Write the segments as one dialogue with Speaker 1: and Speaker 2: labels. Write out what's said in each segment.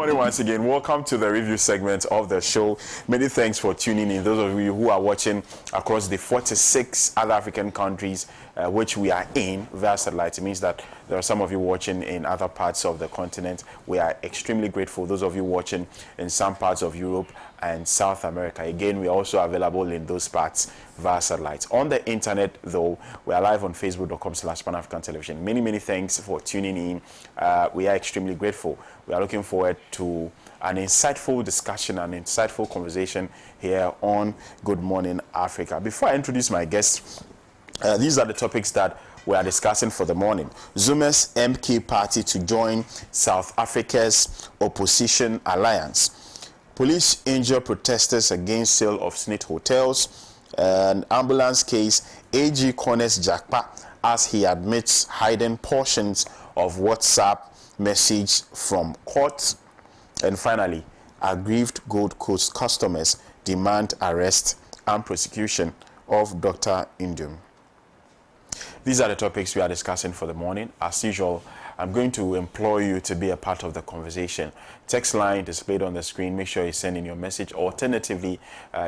Speaker 1: morning once again. Welcome to the review segment of the show. Many thanks for tuning in. Those of you who are watching across the 46 other African countries which we are in via satellite. It means that there are some of you watching in other parts of the continent. We are extremely grateful. Those of you watching in some parts of Europe and South America. Again, we are also available in those parts via satellite. On the internet, though, we are live on facebook.com/Pan-African Television. Many thanks for tuning in. We are extremely grateful. We are looking forward to an insightful discussion, an insightful conversation here on Good Morning Africa. Before I introduce my guests, these are the topics that we are discussing for the morning. Zuma's MK party to join South Africa's opposition alliance. Police injure protesters against sale of Snit hotels. An ambulance case, AG corners Jakpa as he admits hiding portions of WhatsApp message from court. And finally, aggrieved Gold Coast customers demand arrest and prosecution of Dr. Indium. These are the topics we are discussing for the morning. As usual, I'm going to implore you to be a part of the conversation. Text line displayed on the screen. Make sure you send in your message. Alternatively,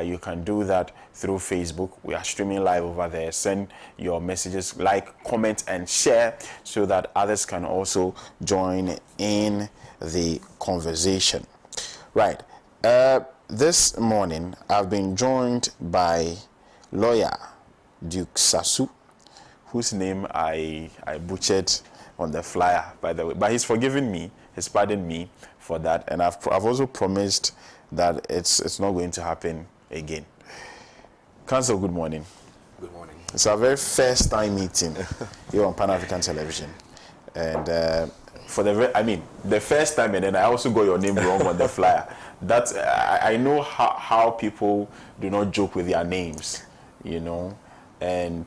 Speaker 1: you can do that through Facebook. We are streaming live over there. Send your messages, like, comment, and share so that others can also join in the conversation. Right. This morning, I've been joined by lawyer Duke Sasu, whose name I butchered on the flyer, by the way. But he's forgiven me, he's pardoned me for that. And I've also promised that it's not going to happen again. Council, good morning.
Speaker 2: Good morning.
Speaker 1: It's our very first time meeting here on Pan-African Television. And for the first time, and then I also got your name wrong on the flyer. That's, I know how people do not joke with their names, you know. And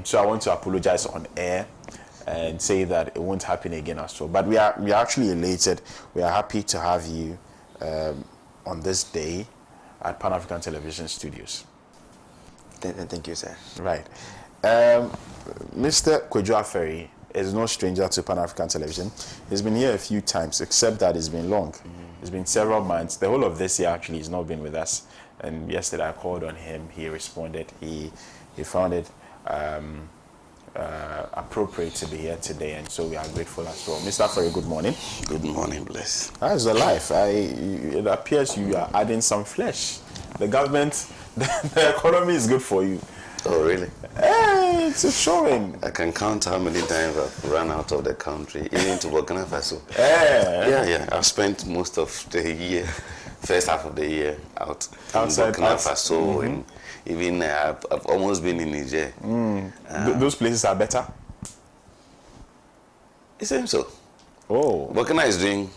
Speaker 1: so I want to apologize on air and say that it won't happen again as well. But we are actually elated. We are happy to have you on this day at Pan-African Television Studios.
Speaker 2: Thank you, sir.
Speaker 1: Right. Mr. Kwejo Aferi is no stranger to Pan-African Television. He's been here a few times, except that it's been long. It's been several months. The whole of this year actually he's not been with us. And yesterday I called on him. He responded. He found it appropriate to be here today, and so we are grateful as well. Mr. Aferi, good morning.
Speaker 2: Good morning, bless.
Speaker 1: How's the life? It appears you are adding some flesh. The government, the economy is good for you.
Speaker 2: Oh, really?
Speaker 1: Hey, it's showing.
Speaker 2: I can count how many times I've run out of the country, even to Burkina Faso.
Speaker 1: Hey.
Speaker 2: Yeah. I've spent most of the year, first half of the year, outside Burkina Faso, and even I've almost been in Niger.
Speaker 1: Those places are better?
Speaker 2: It seems so.
Speaker 1: Oh.
Speaker 2: Burkina is doing,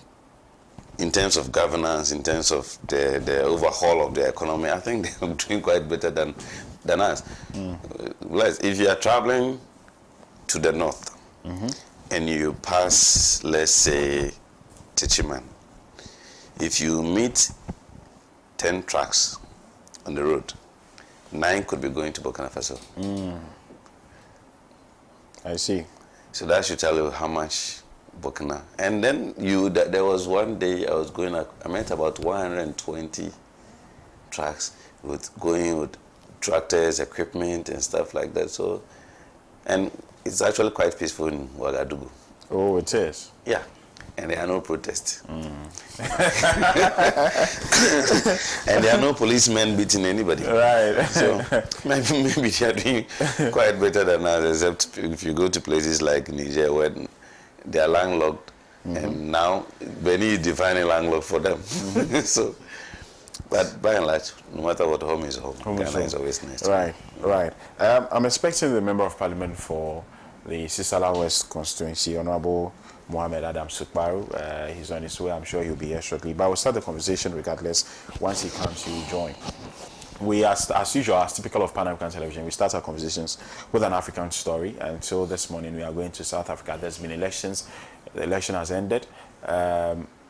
Speaker 2: in terms of governance, in terms of the overhaul of the economy, I think they're doing quite better than us. If you are traveling to the north and you pass, let's say, Techiman, if you meet 10 trucks on the road, 9 could be going to Burkina Faso.
Speaker 1: I see.
Speaker 2: So that should tell you how much Burkina. And then there was one day I met about 120 trucks going with tractors, equipment, and stuff like that. So, and it's actually quite peaceful in Ouagadougou.
Speaker 1: Oh, it is?
Speaker 2: Yeah. And there are no protests. And there are no policemen beating anybody.
Speaker 1: Right.
Speaker 2: So maybe they are doing quite better than us, except if you go to places like Niger where they are landlocked. And now Benin is defining landlocked for them. So, but by and large, no matter what, home is home. Ghana is always nice.
Speaker 1: Right. I'm expecting the Member of Parliament for the Sisala West constituency, Honorable Mohamed Adam Sukbaru. He's on his way. I'm sure he'll be here shortly. But we'll start the conversation regardless. Once he comes, he will join. We, as usual, as typical of Pan-African Television, we start our conversations with an African story. And so this morning we are going to South Africa. There's been elections. The election has ended.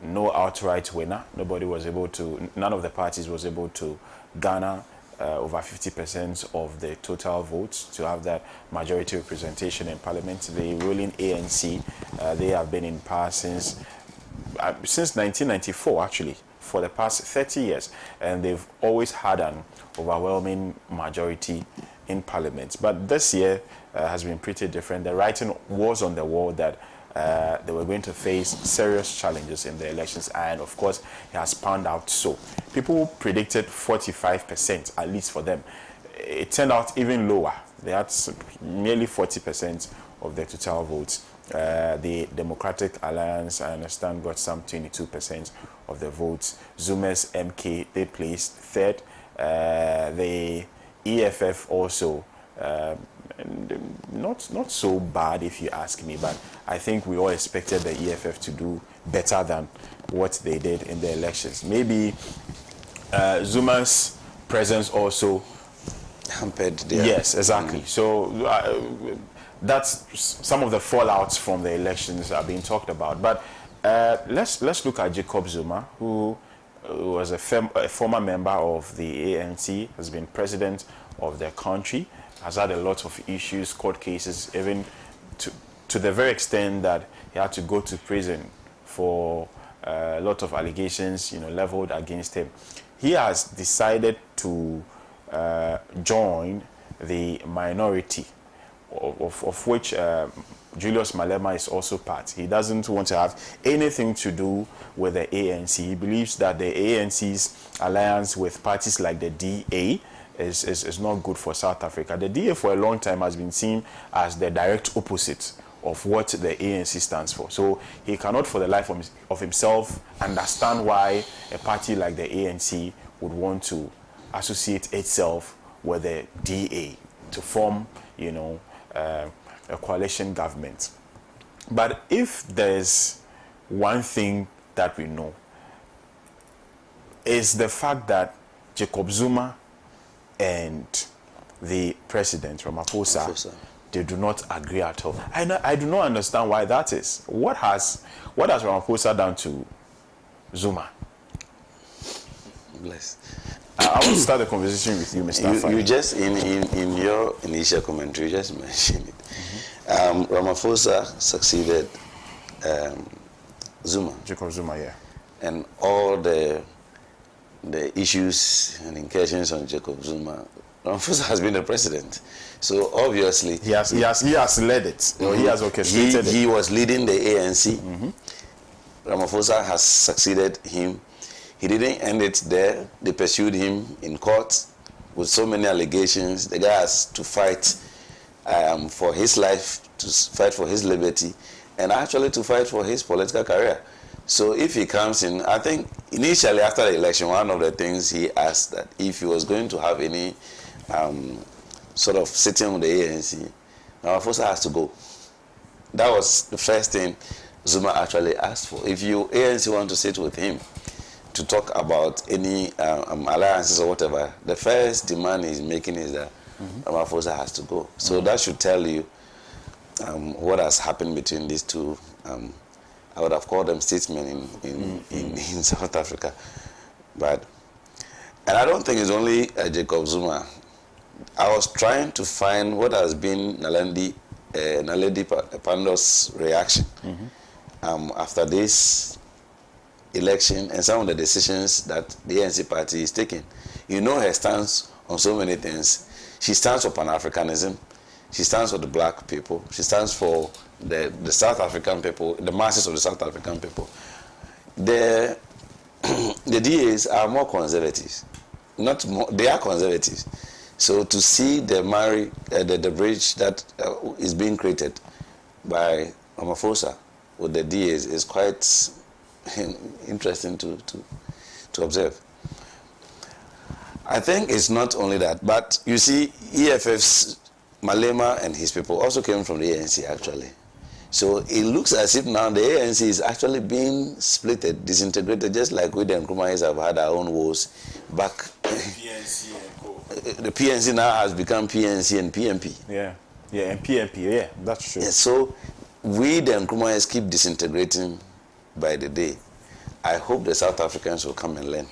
Speaker 1: No outright winner. None of the parties was able to garner over 50% of the total votes to have that majority representation in parliament. The ruling ANC, they have been in power since since 1994, actually, for the past 30 years, and they've always had an overwhelming majority in parliament. But this year has been pretty different. The writing was on the wall that they were going to face serious challenges in the elections, and of course, it has panned out so. People predicted 45%, at least for them. It turned out even lower. They had nearly 40% of the total votes. The Democratic Alliance, I understand, got some 22% of the votes. Zuma's MK, they placed third. The EFF also, not so bad if you ask me, but I think we all expected the EFF to do better than what they did in the elections. Maybe Zuma's presence also
Speaker 2: hampered there.
Speaker 1: Yes, exactly. So that's some of the fallouts from the elections are being talked about. But let's look at Jacob Zuma, who was a former member of the ANC, has been president of the country, has had a lot of issues, court cases, even to the very extent that he had to go to prison for a lot of allegations, leveled against him. He has decided to join the minority, of which Julius Malema is also part. He doesn't want to have anything to do with the ANC. He believes that the ANC's alliance with parties like the DA is not good for South Africa. The DA for a long time has been seen as the direct opposite of what the ANC stands for. So he cannot for the life of himself understand why a party like the ANC would want to associate itself with the DA to form, a coalition government. But if there's one thing that we know, is the fact that Jacob Zuma and the president, Ramaphosa, they do not agree at all. I do not understand why that is. What has Ramaphosa done to Zuma?
Speaker 2: Bless.
Speaker 1: I want to start the conversation with you, Mr.
Speaker 2: You just, in your initial commentary, you just mentioned it. Ramaphosa succeeded Zuma.
Speaker 1: Jacob Zuma, yeah.
Speaker 2: And all the issues and incursions on Jacob Zuma, Ramaphosa has been the president. So obviously...
Speaker 1: He has led it. Or he has orchestrated it.
Speaker 2: He was leading the ANC. Ramaphosa has succeeded him. He didn't end it there. They pursued him in court with so many allegations. The guy has to fight for his life, to fight for his liberty, and actually to fight for his political career. So if he comes in, I think initially after the election, one of the things he asked that if he was going to have any sort of sitting on the ANC, Ramaphosa has to go. That was the first thing Zuma actually asked for. If you ANC want to sit with him to talk about any alliances or whatever, the first demand he's making is that Ramaphosa has to go. So that should tell you what has happened between these two. I would have called them statesmen in South Africa. And I don't think it's only Jacob Zuma. I was trying to find what has been Naledi Pandor's reaction after this election and some of the decisions that the ANC party is taking. You know her stance on so many things. She stands for Pan-Africanism. She stands for the black people. She stands for the South African people, the masses of the South African people. The DAs are more conservatives. Not more, they are conservatives. So to see the bridge that is being created by Ramaphosa with the DAs is quite interesting to observe. I think it's not only that, but you see, EFF's Malema and his people also came from the ANC actually. So it looks as if now the ANC is actually being splitted, disintegrated, just like we the Nkrumahs have had our own wars back.
Speaker 1: PNC and co.
Speaker 2: The PNC now has become PNC and PMP.
Speaker 1: Yeah, and PMP, yeah, that's true.
Speaker 2: Yeah, so we the Nkrumahs keep disintegrating by the day. I hope the South Africans will come and learn,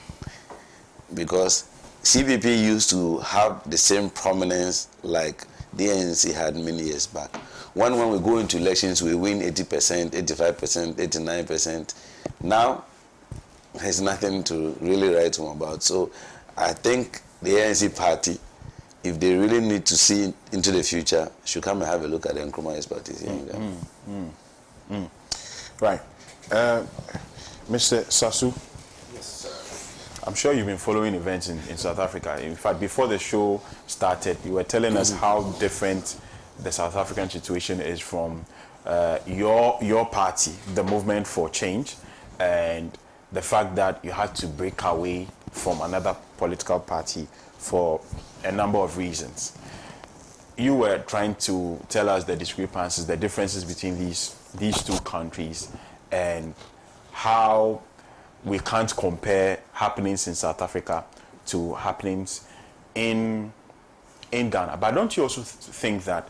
Speaker 2: because CPP used to have the same prominence like the ANC had many years back. when we go into elections, we win 80%, 85%, 89%. Now, there's nothing to really write home about. So I think the ANC party, if they really need to see into the future, should come and have a look at the Nkrumah expertise.
Speaker 1: Right. Mr. Sasu?
Speaker 3: Yes, sir.
Speaker 1: I'm sure you've been following events in South Africa. In fact, before the show started, you were telling us how different the South African situation is from your party, the Movement for Change, and the fact that you had to break away from another political party for a number of reasons. You were trying to tell us the discrepancies, the differences between these two countries, and how we can't compare happenings in South Africa to happenings in Ghana. But don't you also think that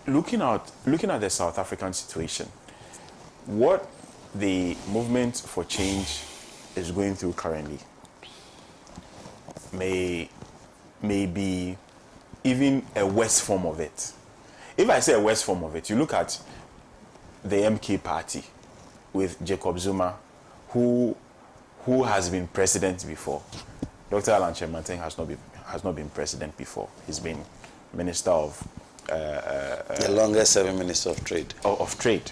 Speaker 1: looking at the South African situation, what the Movement for Change is going through currently may be even a worse form of it? If I say a worse form of it, you look at the MK party with Jacob Zuma, who has been president before. Dr. Alan Kyerematen has not been president before. He's been minister of
Speaker 2: the longest serving minister of trade.
Speaker 1: Of trade.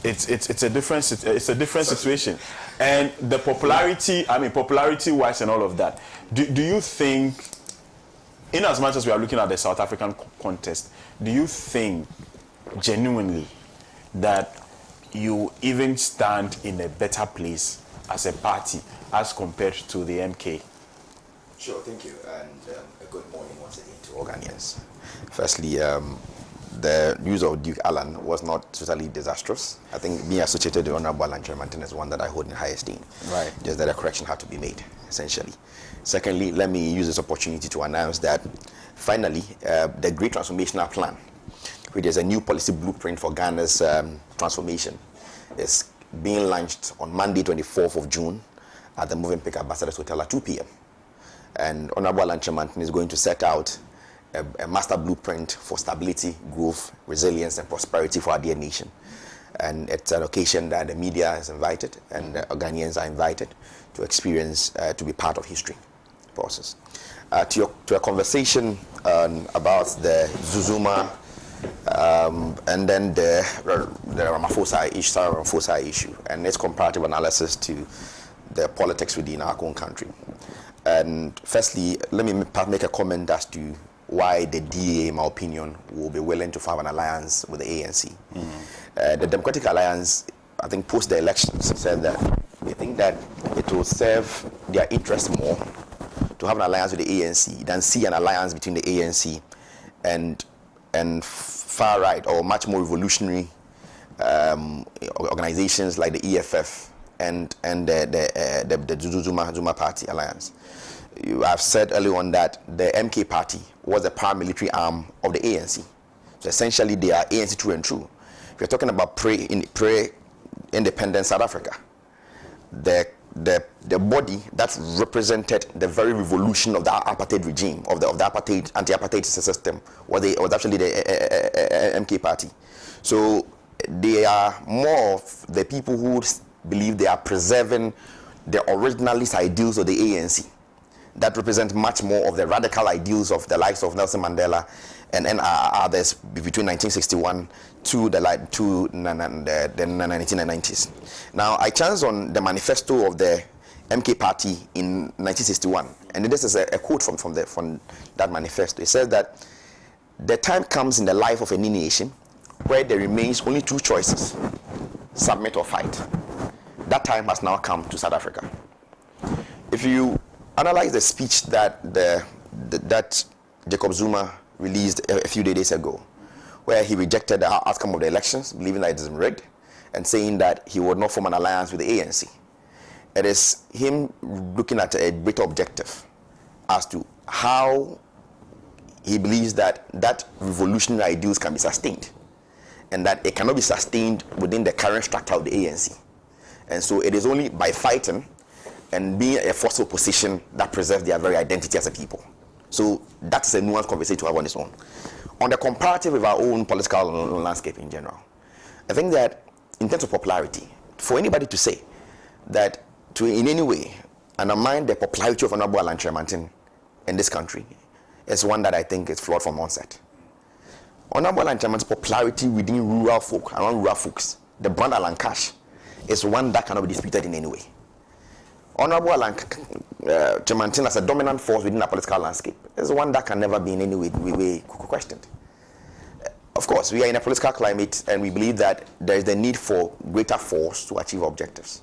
Speaker 1: It's a different situation, and the popularity wise and all of that. Do you think, in as much as we are looking at the South African contest, do you think genuinely that you even stand in a better place as a party as compared to the MK?
Speaker 3: Sure, thank you, and a good morning once again to all Ghanaians.
Speaker 4: Firstly, the news of Duke Alan was not totally disastrous. I think being associated with Honorable Alan Kyerematen is one that I hold in high esteem.
Speaker 1: Right.
Speaker 4: Just that a correction had to be made, essentially. Secondly, let me use this opportunity to announce that finally, the Great Transformational Plan, which is a new policy blueprint for Ghana's transformation, is being launched on Monday, 24th of June at the Movenpick Ambassadors Hotel at 2 p.m. And Honorable Alan Kyerematen is going to set out a master blueprint for stability, growth, resilience, and prosperity for our dear nation. And it's an occasion that the media is invited and Ghanaians are invited to experience, to be part of history process. To a conversation about the Zuzuma and then the Ramaphosa issue and its comparative analysis to the politics within our own country. And firstly, let me make a comment as to why the DA, in my opinion, will be willing to have an alliance with the ANC. The Democratic Alliance, I think, post the elections, said that they think that it will serve their interest more to have an alliance with the ANC than see an alliance between the ANC and far right or much more revolutionary organizations like the EFF and the Zuma Party Alliance. I've said earlier on that the MK Party was a paramilitary arm of the ANC. So essentially, they are ANC true and true. If you're talking about pre-independent South Africa, the body that represented the very revolution of the apartheid regime, of the apartheid, anti-apartheid system, was actually the MK Party. So they are more of the people who believe they are preserving the originalist ideals of the ANC that represent much more of the radical ideals of the likes of Nelson Mandela and others between 1961 to the 1990s. Now, I chanced on the manifesto of the MK Party in 1961, and this is a quote from that manifesto. It says that the time comes in the life of any nation where there remains only two choices: submit or fight. That time has now come to South Africa. If you analyze the speech that that Jacob Zuma released a few days ago, where he rejected the outcome of the elections, believing that it is rigged, and saying that he would not form an alliance with the ANC. It is him looking at a greater objective as to how he believes that revolutionary ideals can be sustained, and that it cannot be sustained within the current structure of the ANC. And so it is only by fighting and being a force of opposition that preserves their very identity as a people. So that's a nuanced conversation to have on its own. On the comparative with our own political landscape in general, I think that in terms of popularity, for anybody to say that to in any way undermine the popularity of Honorable Alan Kyerematen in this country is one that I think is flawed from onset. Honorable Alan Kyerematen's popularity within rural folk, around rural folks, the brand Alan Cash, is one that cannot be disputed in any way. Honorable Alan Kyerematen as a dominant force within the political landscape is one that can never be in any way questioned. Of course, we are in a political climate and we believe that there is the need for greater force to achieve objectives.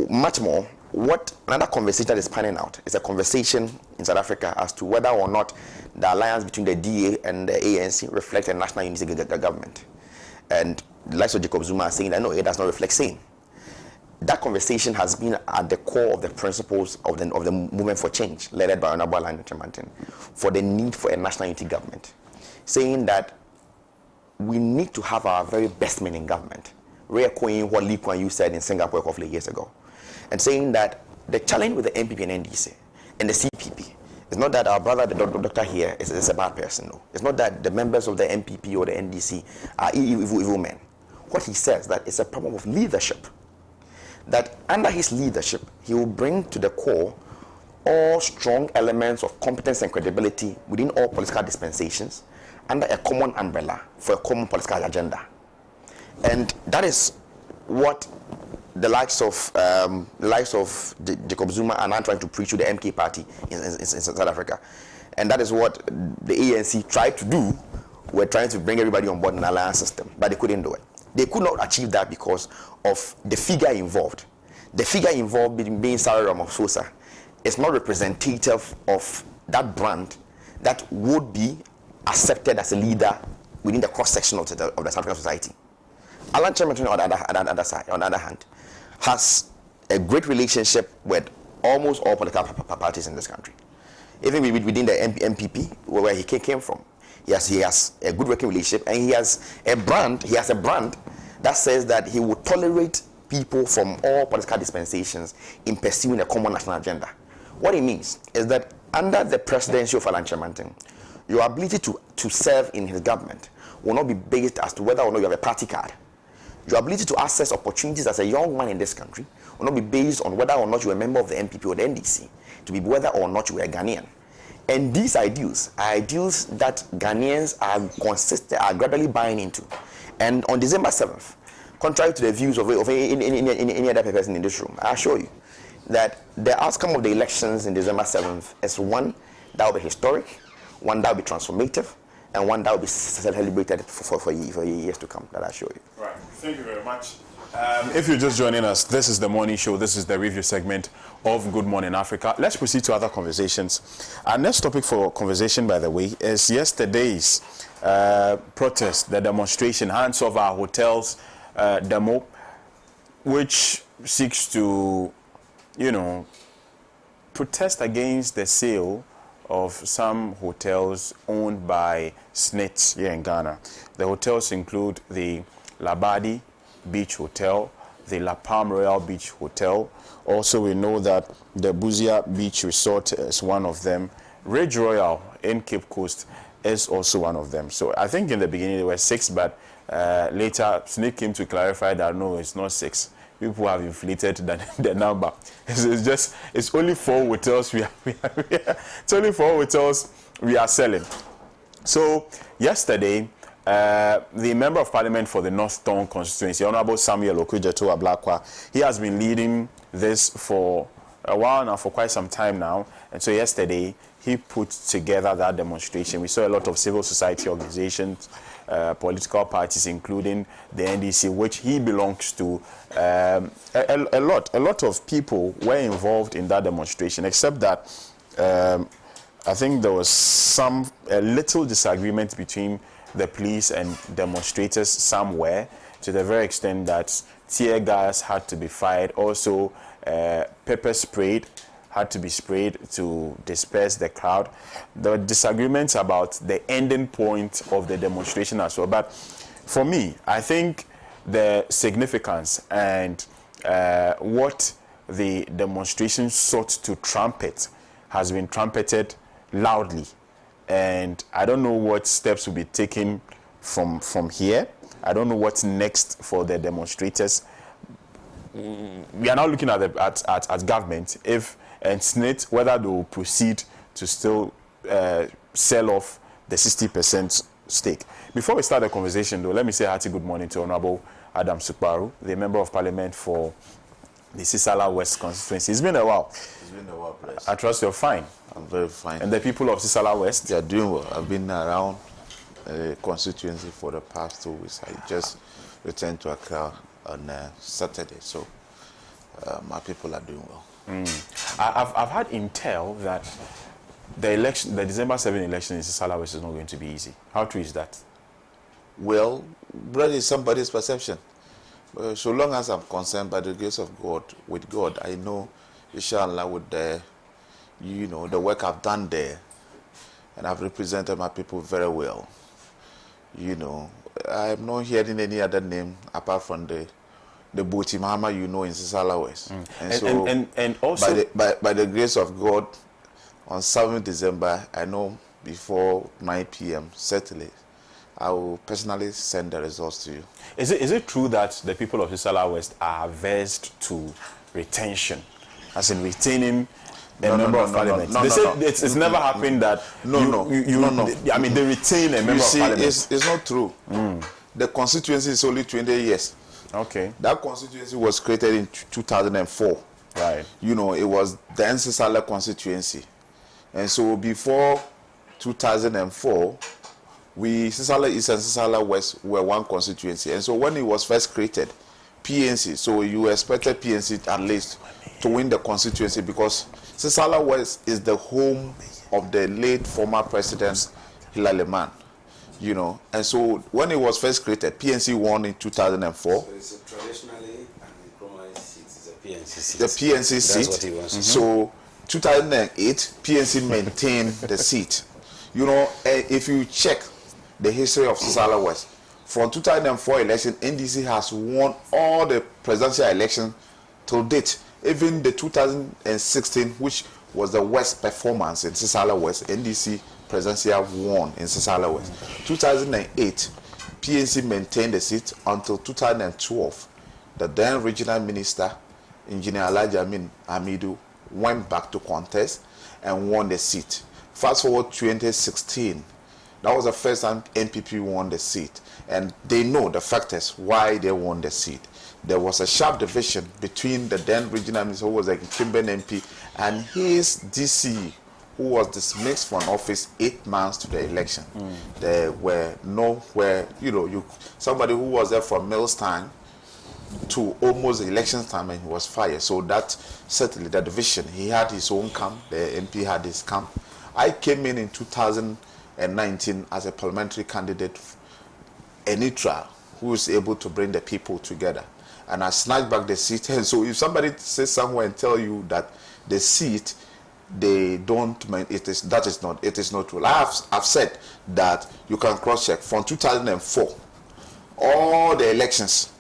Speaker 4: Much more, what another conversation that is panning out is a conversation in South Africa as to whether or not the alliance between the DA and the ANC reflects a national unity government. And the likes of Jacob Zuma are saying that no, it does not reflect same. That conversation has been at the core of the principles of the movement for change, led by Honorable Alan Kyerematen, for the need for a national unity government, saying that we need to have our very best men in government, re-echoing what Lee Kuan Yew said in Singapore a couple of years ago, and saying that the challenge with the NPP and NDC and the CPP is not that our brother, the doctor here, is a bad person. No. It's not that the members of the NPP or the NDC are evil men. What he says that it's a problem of leadership. That under his leadership, he will bring to the core all strong elements of competence and credibility within all political dispensations under a common umbrella for a common political agenda. And that is what the likes of Jacob Zuma are now trying to preach to the MK party in South Africa. And that is what the ANC tried to do. We're trying to bring everybody on board in an alliance system, but they couldn't do it. They could not achieve that because of the figure involved. The figure involved being Cyril Ramaphosa is not representative of that brand that would be accepted as a leader within the cross-section of the South African society. Alan Kyerematen, on the other hand, has a great relationship with almost all political parties in this country. Even within the MPP, where he came from, he has a good working relationship, and he has a brand that says that he will tolerate people from all political dispensations in pursuing a common national agenda. What it means is that under the presidency of Alan Kyerematen, your ability to serve in his government will not be based as to whether or not you have a party card. Your ability to access opportunities as a young man in this country will not be based on whether or not you're a member of the NPP or the NDC, to be whether or not you are a Ghanaian. And these ideals are ideals that Ghanaians are gradually buying into. And on December 7th, contrary to the views of any other person in this room, I assure you that the outcome of the elections in December 7th is one that will be historic, one that will be transformative, and one that will be celebrated for years to come, that I assure you.
Speaker 1: Right. Thank you very much. If you're just joining us, this is the morning show. This is the review segment of Good Morning Africa. Let's proceed to other conversations. Our next topic for conversation, by the way, is yesterday's protest, the demonstration, Hands Off Our Hotels demo, which seeks to, protest against the sale of some hotels owned by Snit here in Ghana. The hotels include the Labadi Beach Hotel, the La Palm Royal Beach Hotel. Also, we know that the Buzia Beach Resort is one of them. Ridge Royal in Cape Coast is also one of them. So I think in the beginning there were 6, but later Snit came to clarify that no, it's not 6. People have inflated the number. It's only 4 hotels it's only 4 hotels we are selling. So yesterday, the Member of Parliament for the North Tongue constituency, Honorable Samuel Okudzeto Ablakwa, he has been leading this for a while now, for quite some time now. And so yesterday, he put together that demonstration. We saw a lot of civil society organizations, political parties, including the NDC, which he belongs to. A lot of people were involved in that demonstration, except that I think there was a little disagreement between the police and demonstrators somewhere, to the very extent that tear gas had to be fired. Also, pepper sprayed had to be sprayed to disperse the crowd. There were disagreements about the ending point of the demonstration as well. But for me, I think the significance and what the demonstration sought to trumpet has been trumpeted loudly. and I don't know what steps will be taken from here. I don't know what's next for the demonstrators. We are now looking at at government and Snit, whether they will proceed to still sell off the 60% stake. Before we start the conversation, though, let me say a hearty good morning to Honorable Adam Sukparu, the Member of Parliament for the Sisala West constituency. It's been a while.
Speaker 5: It's been a while, please.
Speaker 1: I trust you're fine.
Speaker 5: I'm very fine.
Speaker 1: And the people of Sisala West?
Speaker 5: They are doing well. I've been around constituency for the past 2 weeks. I just returned to Accra on Saturday, so my people are doing well.
Speaker 1: I've had intel that the December 7 election in Sisala West is not going to be easy. How true is that?
Speaker 5: Well, that is somebody's perception. So long as I'm concerned by the grace of God, with God, I know, inshallah, with the work I've done there, and I've represented my people very well. I'm not hearing any other name apart from the Boti Mahama in Sisala West.
Speaker 1: And also
Speaker 5: by the grace of God, on 7th December, I know before 9 p.m. certainly, I will personally send the results to you.
Speaker 1: Is it true that the people of Sisala West are averse to retention, as in retaining a member of parliament? They say it's never happened that I mean, they retain a member of parliament.
Speaker 5: It's not true. The constituency is only 20 years.
Speaker 1: Okay.
Speaker 5: That constituency was created in 2004.
Speaker 1: Right.
Speaker 5: It was the Sisala constituency. And so before 2004, Sisala East and Sisala West were one constituency. And so when it was first created, PNC, so you expected PNC at least to win the constituency, because Sisala West is the home of the late former president HEADMAN. And so when it was first created, PNC won in 2004.
Speaker 2: So it's traditionally an compromise seat. It's a PNC seat.
Speaker 5: The PNC seat.
Speaker 2: That's what he wants.
Speaker 5: So 2008, PNC maintained the seat. If you check the history of Sisala West, from 2004 election, NDC has won all the presidential elections till date. Even the 2016, which was the worst performance in Sisala West, NDC presidential won in Sisala West. 2008, PNC maintained the seat until 2012. The then regional minister, Engineer Alhaji Amin Hamidu, went back to contest and won the seat. Fast forward 2016, that was the first time NPP won the seat. And they know the factors why they won the seat. There was a sharp division between the then regional minister, who was a Kimben MP, and his DC, who was dismissed from office 8 months to the election. There were nowhere, somebody who was there from Mills time to almost election time, and he was fired. So that certainly the division. He had his own camp, the MP had his camp. I came in 2019 as a parliamentary candidate, a neutral, who was able to bring the people together. And I snatched back the seat. And so if somebody says somewhere and tell you that the seat, they don't, it is not true. I've said that you can cross-check from 2004, all the elections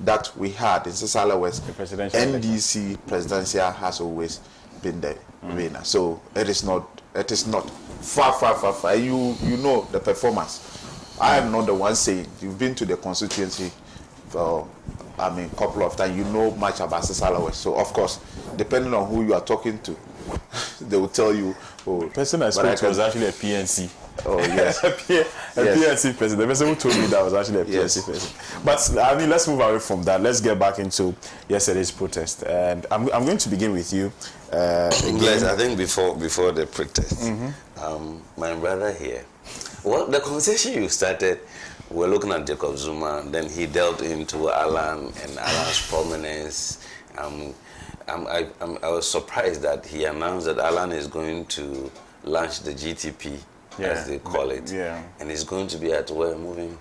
Speaker 5: that we had in Sisala West, NDC presidential has always been the winner. So it is not far. You know the performance. I am not the one saying. You've been to the constituency for a couple of times. You know much about Sisala West. So of course, depending on who you are talking to, they will tell you.
Speaker 1: The person I spoke to was actually a PNC.
Speaker 5: Oh yes,
Speaker 1: PNC person. The person who told me that was actually a PNC person. But let's move away from that. Let's get back into yesterday's protest. And I'm going to begin with you.
Speaker 2: Yes, I think before the protest, my brother here. Well, the conversation you started, we're looking at Jacob Zuma. Then he delved into Alan and Alan's prominence. I was surprised that he announced that Alan is going to launch the GTP, as they call it, and it's going to be at where moving.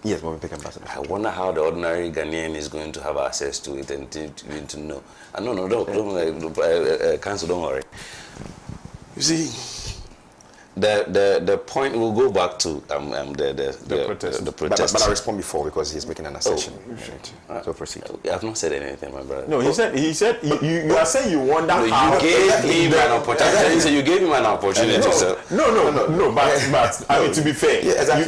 Speaker 4: Yes, moving pick ambassador.
Speaker 2: I wonder how the ordinary Ghanaian is going to have access to it and to know. Don't Council, don't worry. You see, the point, we'll go back to the
Speaker 1: protest.
Speaker 2: protest.
Speaker 4: But I'll respond before because he's making an assertion. So proceed.
Speaker 2: I've not said anything, my brother.
Speaker 1: No, he said you are saying you wonder
Speaker 2: No,
Speaker 1: how
Speaker 2: you gave him an opportunity. So you gave him an opportunity. So
Speaker 1: No, but I mean, to be fair,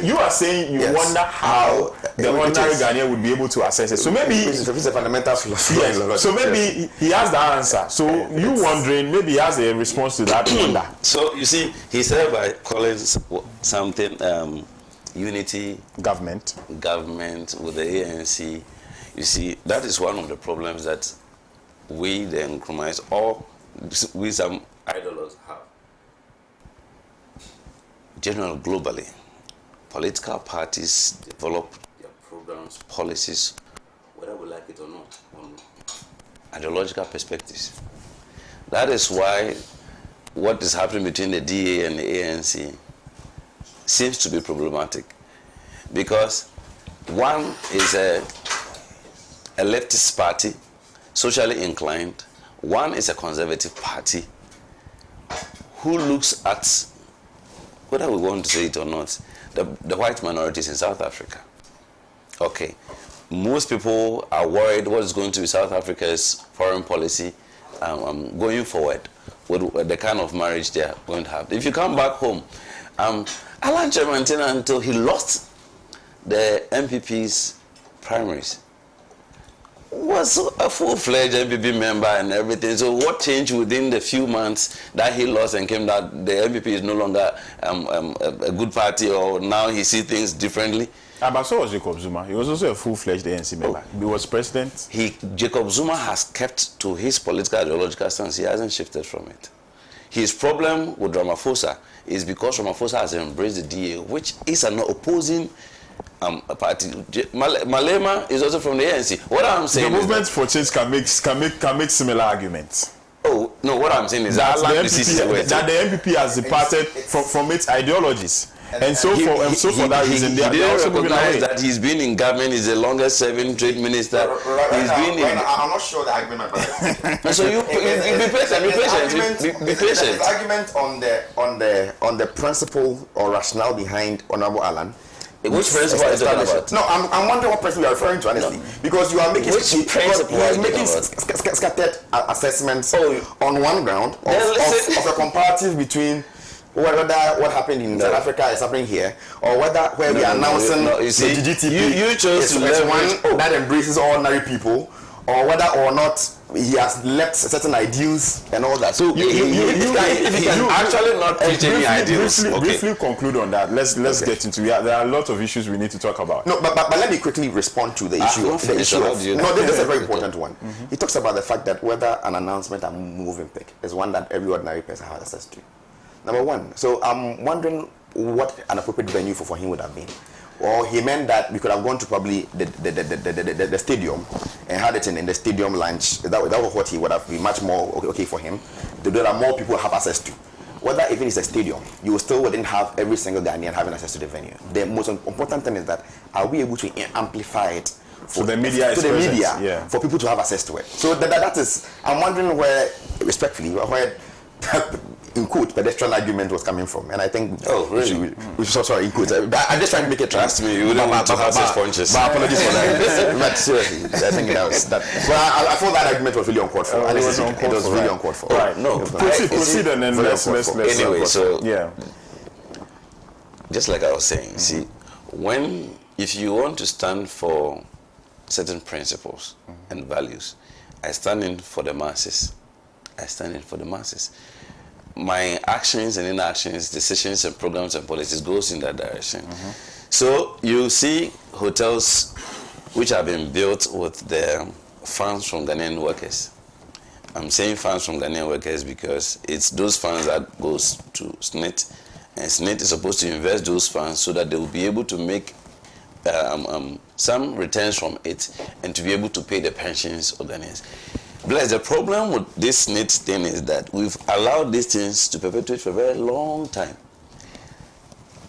Speaker 1: you are saying you wonder how the ordinary Ghanaian would be able to access it. So maybe
Speaker 4: It's a fundamental philosophy.
Speaker 1: yes. So maybe he has the answer. So you wondering, maybe he has a response to that wonder.
Speaker 2: So you see, he said by calling something unity
Speaker 1: Government
Speaker 2: with the ANC. You see, that is one of the problems that we, the Nkrumahs, or we some ideologues have. Generally, globally, political parties develop their programs, policies, whether we like it or not, on ideological perspectives. That is why what is happening between the DA and the ANC seems to be problematic, because one is a leftist party, socially inclined. One is a conservative party who looks at, whether we want to say it or not, the white minorities in South Africa. Okay, most people are worried what is going to be South Africa's foreign policy going forward, with the kind of marriage they are going to have. If you come back home, Alan Chemantina, until he lost the MPP's primaries, was a full-fledged MPP member and everything. So what changed within the few months that he lost and came that the MPP is no longer a good party, or now he sees things differently?
Speaker 1: But so was Jacob Zuma. He was also a full-fledged ANC member. He was president.
Speaker 2: Jacob Zuma has kept to his political ideological stance. He hasn't shifted from it. His problem with Ramaphosa is because Ramaphosa has embraced the DA, which is an opposing party. Malema is also from the ANC. What I'm saying,
Speaker 1: the movement for change can make similar arguments.
Speaker 2: Oh no, what I'm saying is that
Speaker 1: the MPP has departed from its ideologies. And so for that reason, they
Speaker 2: didn't
Speaker 1: also
Speaker 2: recognize that he's been in government. He's the longest serving trade minister.
Speaker 4: I'm not sure the argument, my brother.
Speaker 2: So you be patient. Be patient.
Speaker 4: The argument on the principle or rationale behind Honorable Alan.
Speaker 2: Which principle are you talking about?
Speaker 4: No, I'm wondering what principle you are referring to, honestly. No. Because you are making scattered assessments on one ground of a comparative between whether what happened in South Africa is happening here, or whether we are announcing
Speaker 2: you see,
Speaker 4: the GTP
Speaker 2: you chose to
Speaker 4: one that embraces ordinary people, or whether or not he has left certain ideals and all that. So
Speaker 2: you can actually not preach any ideals.
Speaker 1: Briefly conclude on that. Let's get into it. There are a lot of issues we need to talk about.
Speaker 4: No, but let me quickly respond to the issue. This is a very important one. He talks about the fact that whether an announcement or moving pick is one that every ordinary person has access to. Number one. So I'm wondering what an appropriate venue for him would have been. Or he meant that we could have gone to probably the stadium and had it in the stadium lounge. That was what he would have been much more okay for him. There are more people have access to. Whether even it's a stadium, you still wouldn't have every single Ghanaian having access to the venue. The most important thing is that are we able to amplify it
Speaker 1: for the media,
Speaker 4: for people to have access to it? So that is, I'm wondering where, respectfully, where in quote pedestrian argument was coming from, and I think sorry in quote. I'm just trying to make it
Speaker 2: trust me. You wouldn't want to pass his punches.
Speaker 4: My apologies for that. But seriously, I think that was that. Well, I thought that argument was really uncalled for. It was really uncalled for.
Speaker 1: Right. No. Proceed and then let's
Speaker 2: anyway. So just like I was saying, see, if you want to stand for certain principles and values, I stand in for the masses. My actions and inactions, decisions and programs and policies goes in that direction. So you see hotels which have been built with the funds from Ghanaian workers. I'm saying funds from Ghanaian workers because it's those funds that goes to Snit, and Snit is supposed to invest those funds so that they will be able to make some returns from it and to be able to pay the pensions of Ghanaians. Bless, the problem with this Snit thing is that we've allowed these things to perpetuate for a very long time.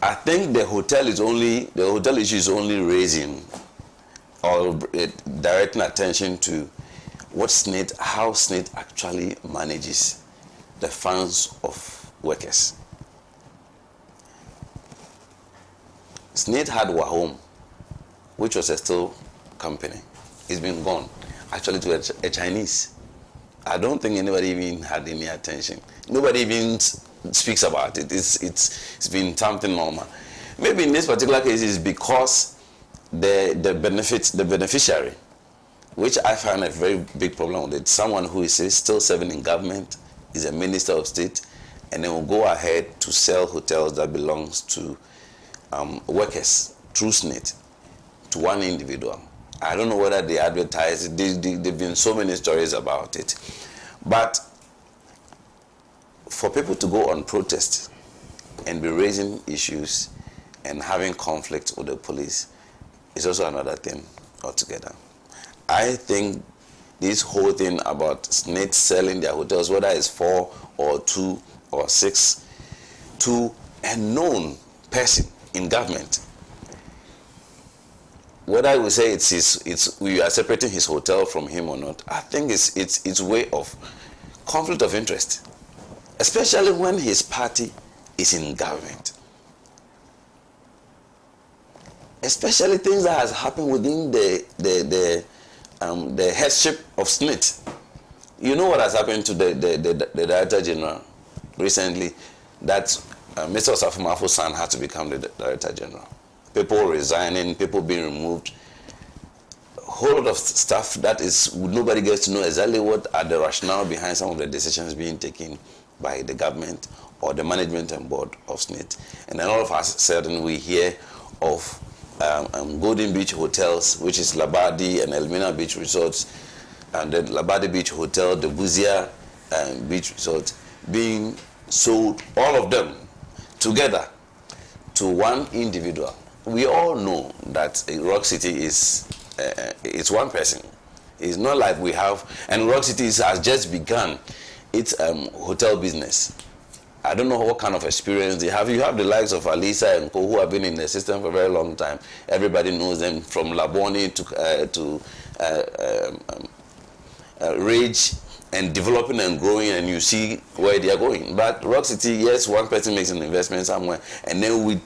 Speaker 2: I think the hotel issue is only raising or directing attention to how Snit actually manages the funds of workers. Snit had Wahome, which was a steel company. It's been gone, actually, to a Chinese. I don't think anybody even had any attention. Nobody even speaks about it. It's been something normal. Maybe in this particular case, it's because the beneficiary, which I find a very big problem with it, someone who is still serving in government, is a minister of state, and then will go ahead to sell hotels that belongs to workers through Snit to one individual. I don't know whether they advertise it. There've been so many stories about it. But for people to go on protest and be raising issues and having conflict with the police is also another thing altogether. I think this whole thing about Snit selling their hotels, whether it's 4 or 2 or 6, to a known person in government, whether I would say we are separating his hotel from him or not, I think it's way of conflict of interest, especially when his party is in government. Especially things that has happened within the headship of Snit. You know what has happened to the Director General recently, that Mr. Osafumafu's son had to become the Director General. People resigning, people being removed, a whole lot of stuff that is nobody gets to know exactly what are the rationale behind some of the decisions being taken by the government or the management and board of Snit. And then all of us sudden we hear of Golden Beach Hotels, which is Labadi and Elmina Beach Resorts, and the Labadi Beach Hotel, the Buzia Beach Resort, being sold, all of them together, to one individual. We all know that Rock City is it's one person. It's not like we have, and Rock City has just begun its hotel business. I don't know what kind of experience they have. You have the likes of Alisa and Co, who have been in the system for a very long time. Everybody knows them, from Laboni to Rage, and developing and growing, and you see where they are going. But Rock City, yes, one person makes an investment somewhere, and then we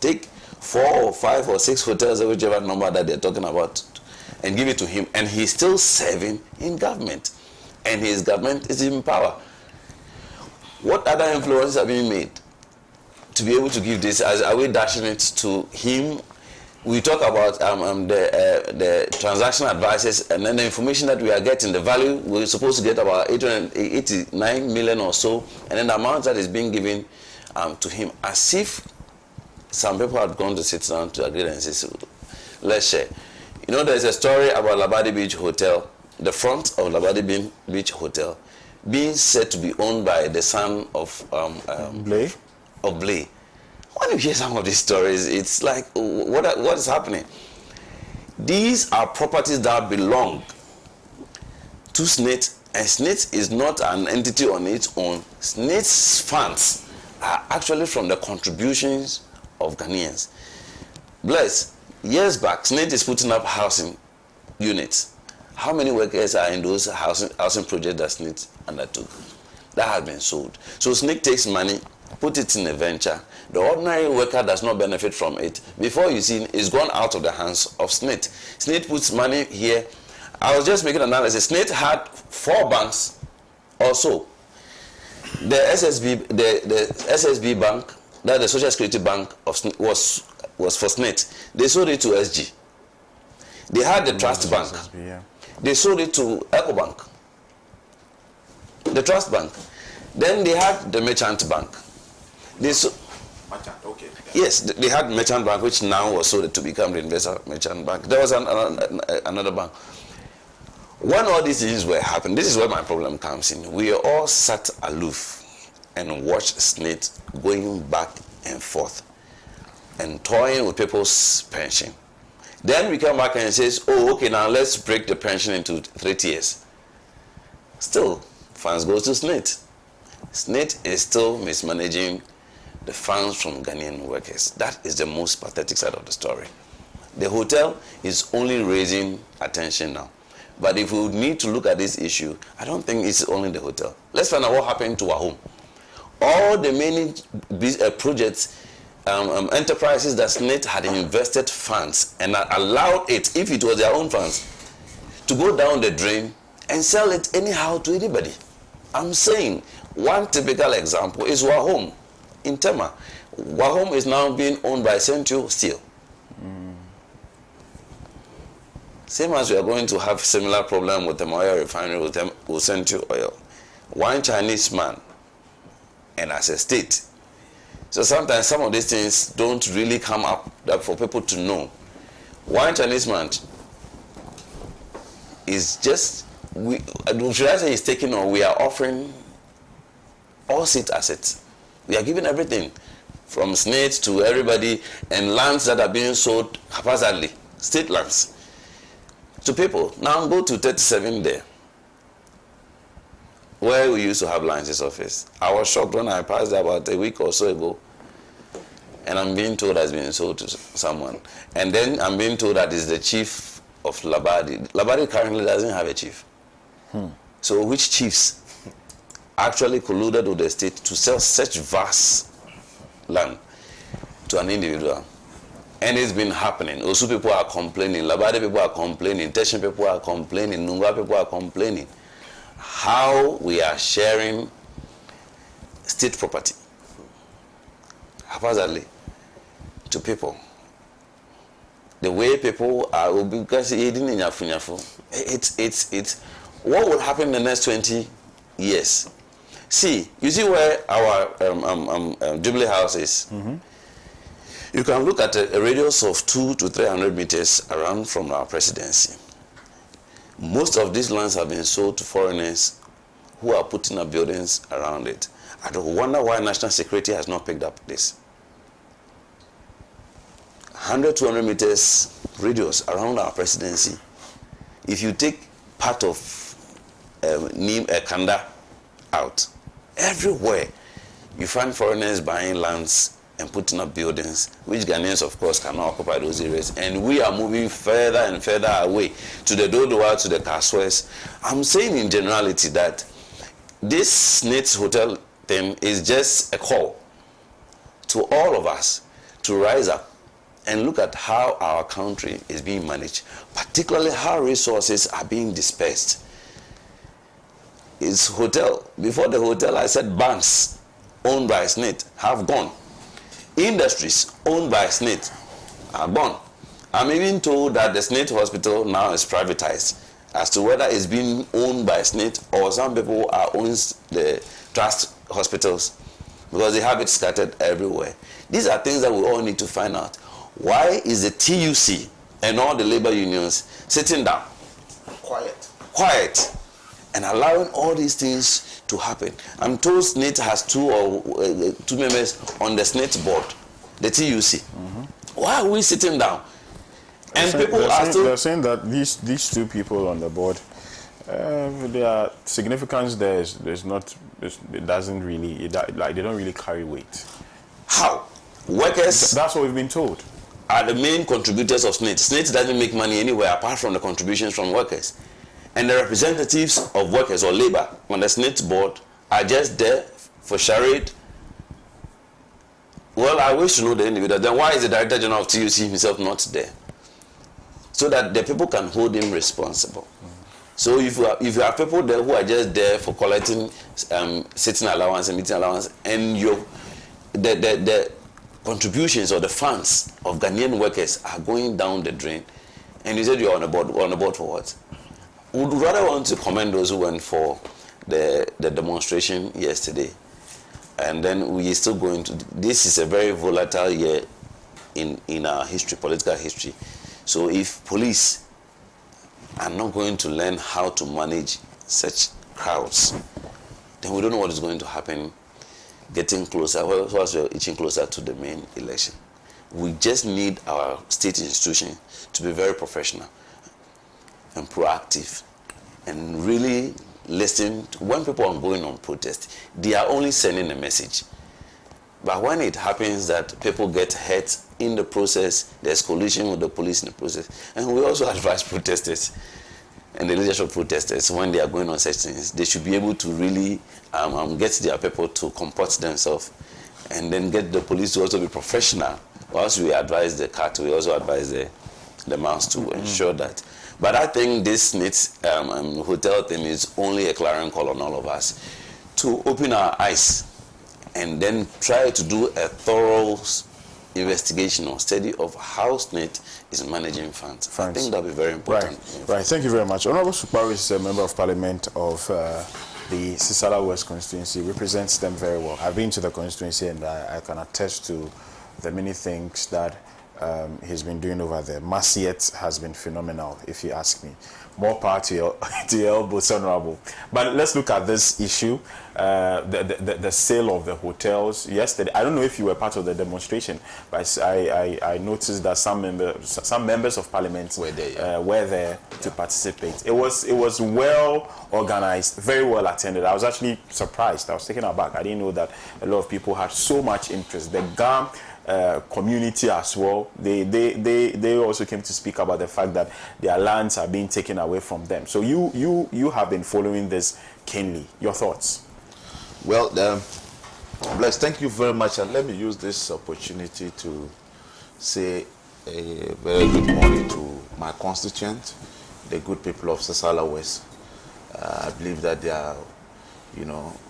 Speaker 2: take 4 or 5 or 6 hotels, or whichever number that they're talking about, and give it to him, and he's still serving in government, and his government is in power. What other influences are being made to be able to give this? Are we dashing it to him? We talk about the transaction advices, and then the information that we are getting, the value we're supposed to get about 889 million or so, and then the amount that is being given to him, as if some people had gone to sit down to agree and say, so, let's share. You know, there's a story about Labadi Beach Hotel, the front of Labadi Beach Hotel, being said to be owned by the son of
Speaker 1: Blay.
Speaker 2: Of Blay. When you hear some of these stories, it's like, what is happening? These are properties that belong to Snit, and Snit is not an entity on its own. Snit's funds are actually from the contributions of Ghanaians. Bless, years back, Snit is putting up housing units. How many workers are in those housing projects that Snit undertook? That has been sold. So Snit takes money, put it in a venture. The ordinary worker does not benefit from it. Before you see, it's gone out of the hands of Snit. Snit puts money here. I was just making an analysis. Snit had 4 banks or so. The SSB bank, that the Social Security Bank of Snit, was for Snit. They sold it to SG. They had the Trust Bank.
Speaker 1: SSB, yeah.
Speaker 2: They sold it to EcoBank, the Trust Bank. Then they had the Merchant Bank.
Speaker 5: Okay.
Speaker 2: Yes, they had Merchant Bank, which now was sold to become the Investor Merchant Bank. There was another bank. When all these things were happening, this is where my problem comes in. We all sat aloof and watched Snit going back and forth and toying with people's pension. Then we come back and says, oh, okay, now let's break the pension into 3 tiers. Still, funds goes to Snit. Snit is still mismanaging the funds from Ghanaian workers. That is the most pathetic side of the story. The hotel is only raising attention now. But if we need to look at this issue, I don't think it's only the hotel. Let's find out what happened to Wahome. All the many projects enterprises that Snit had invested funds and allowed it, if it was their own funds, to go down the drain and sell it anyhow to anybody. I'm saying one typical example is Wahome in Tema. Wahome is now being owned by Central Steel. Same as we are going to have similar problem with the oil refinery with Central Oil. One Chinese man and as a state. So sometimes some of these things don't really come up for people to know. One Chinese man is just, should I say he's taking on, we are offering all state assets. We are giving everything from Snit to everybody and lands that are being sold haphazardly, state lands, to people. Now go to 37 there, where we used to have Lance's office. I was shocked when I passed there about a week or so ago, and I'm being told it's been sold to someone. And then I'm being told that it's the chief of Labadi. Labadi currently doesn't have a chief. So which chiefs actually colluded with the state to sell such vast land to an individual? And it's been happening. Osu people are complaining, Labadi people are complaining, Teshin people are complaining, Nungwa people are complaining. How we are sharing state property haphazardly to people. The way people are, because it's what will happen in the next 20 years. See, you see where our Jubilee House is. You can look at a radius of 200 to 300 meters around from our presidency. Most of these lands have been sold to foreigners who are putting up buildings around it. I don't wonder why national security has not picked up this. 100, 200 meters radius around our presidency. If you take part of Kanda out, everywhere you find foreigners buying lands and putting up buildings, which Ghanaians, of course, cannot occupy those areas. And we are moving further and further away to the Dodowa, to the Kaswes. I'm saying in generality that this Snit hotel thing is just a call to all of us to rise up and look at how our country is being managed, particularly how resources are being dispersed. It's hotel. Before the hotel, I said banks owned by Snit have gone. Industries owned by Snit are gone. I'm even told that the Snit hospital now is privatized. As to whether it's being owned by Snit or some people are owns the trust hospitals because they have it scattered everywhere. These are things that we all need to find out. Why is the TUC and all the labor unions sitting down, quiet, and allowing all these things to happen? I'm told Snit has two members on the Snit board, the TUC. Why are we sitting down? And they're saying
Speaker 1: that these two people on the board, their significance there's not. It doesn't really they don't really carry weight.
Speaker 2: How? Workers.
Speaker 1: That's what we've been told.
Speaker 2: Are the main contributors of Snit. Snit doesn't make money anywhere apart from the contributions from workers. And the representatives of workers or labor on the Snit board are just there for charade. Well, I wish to know the individual. Then why is the Director General of TUC himself not there? So that the people can hold him responsible. So if you have people there who are just there for collecting sitting allowance and meeting allowance, and the contributions or the funds of Ghanaian workers are going down the drain, and you said you're on a board for what? Would rather want to commend those who went for the demonstration yesterday, and then we are still going to. This is a very volatile year in our history, political history. So if police are not going to learn how to manage such crowds, then we don't know what is going to happen. Getting closer, well, we're inching closer to the main election. We just need our state institution to be very professional and proactive and really listen to when people are going on protest. They are only sending a message. But when it happens that people get hurt in the process, there's collision with the police in the process. And we also advise protesters and the leadership protesters, when they are going on such things, they should be able to really get their people to comport themselves and then get the police to also be professional. Once we advise the cat, we also advise the mouse to ensure that. But I think this Snit hotel thing is only a clarion call on all of us to open our eyes and then try to do a thorough investigation or study of how Snit is managing funds. I think that will be very important.
Speaker 1: Right. Thank you very much. Honorable Supari is a member of parliament of the Sisala West constituency, represents them very well. I've been to the constituency and I can attest to the many things that he's been doing over there. Masiet has been phenomenal, if you ask me. More power to your elbows, Honorable. But let's look at this issue, the sale of the hotels. Yesterday, I don't know if you were part of the demonstration, but I noticed that some members of parliament were there to participate. It was well organized, very well attended. I was actually surprised. I was taken aback. I didn't know that a lot of people had so much interest. The GAM community as well, they also came to speak about the fact that their lands are being taken away from them. So you have been following this keenly. Your thoughts?
Speaker 5: Well, Bless, thank you very much, and let me use this opportunity to say a very good morning to my constituents, the good people of Sisala West. I believe that they are,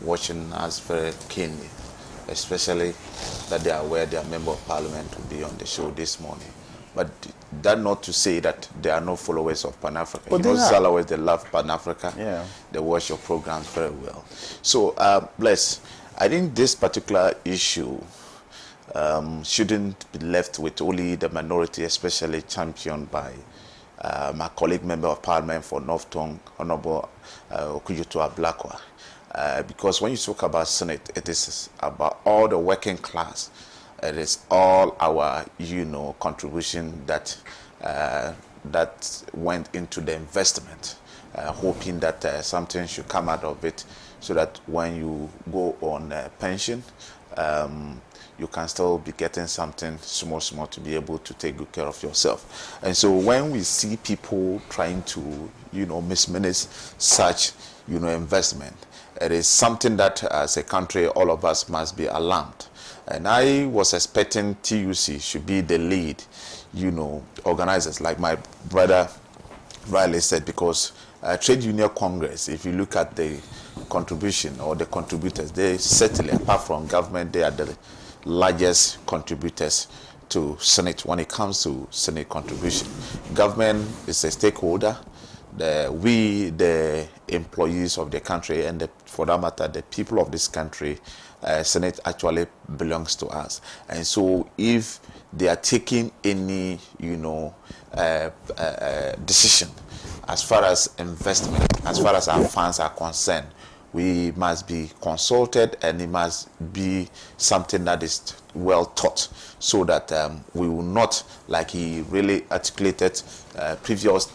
Speaker 5: watching us very keenly, especially that they are aware their member of parliament will be on the show this morning. But that not to say that there are no followers of Pan-Africa. Sisala West, they love Pan-Africa. Yeah. They watch your programs very well. So, Bless, I think this particular issue shouldn't be left with only the minority, especially championed by my colleague member of parliament for North Tongue, Honorable Okujutu Ablakwa. Because when you talk about Senate, it is about all the working class. It is all our, contribution that that went into the investment, hoping that something should come out of it, so that when you go on pension, you can still be getting something small to be able to take good care of yourself. And so when we see people trying to, mismanage such, investment, it is something that as a country, all of us must be alarmed. And I was expecting TUC should be the lead, organizers, like my brother Riley said, because Trade Union Congress, if you look at the contribution or the contributors, they certainly, apart from government, they are the largest contributors to Senate when it comes to Senate contribution. Government is a stakeholder. We, the employees of the country, and for that matter, the people of this country, Senate actually belongs to us. And so if they are taking any, decision as far as investment, as far as our funds are concerned, we must be consulted, and it must be something that is well taught, so that we will not, like he really articulated previous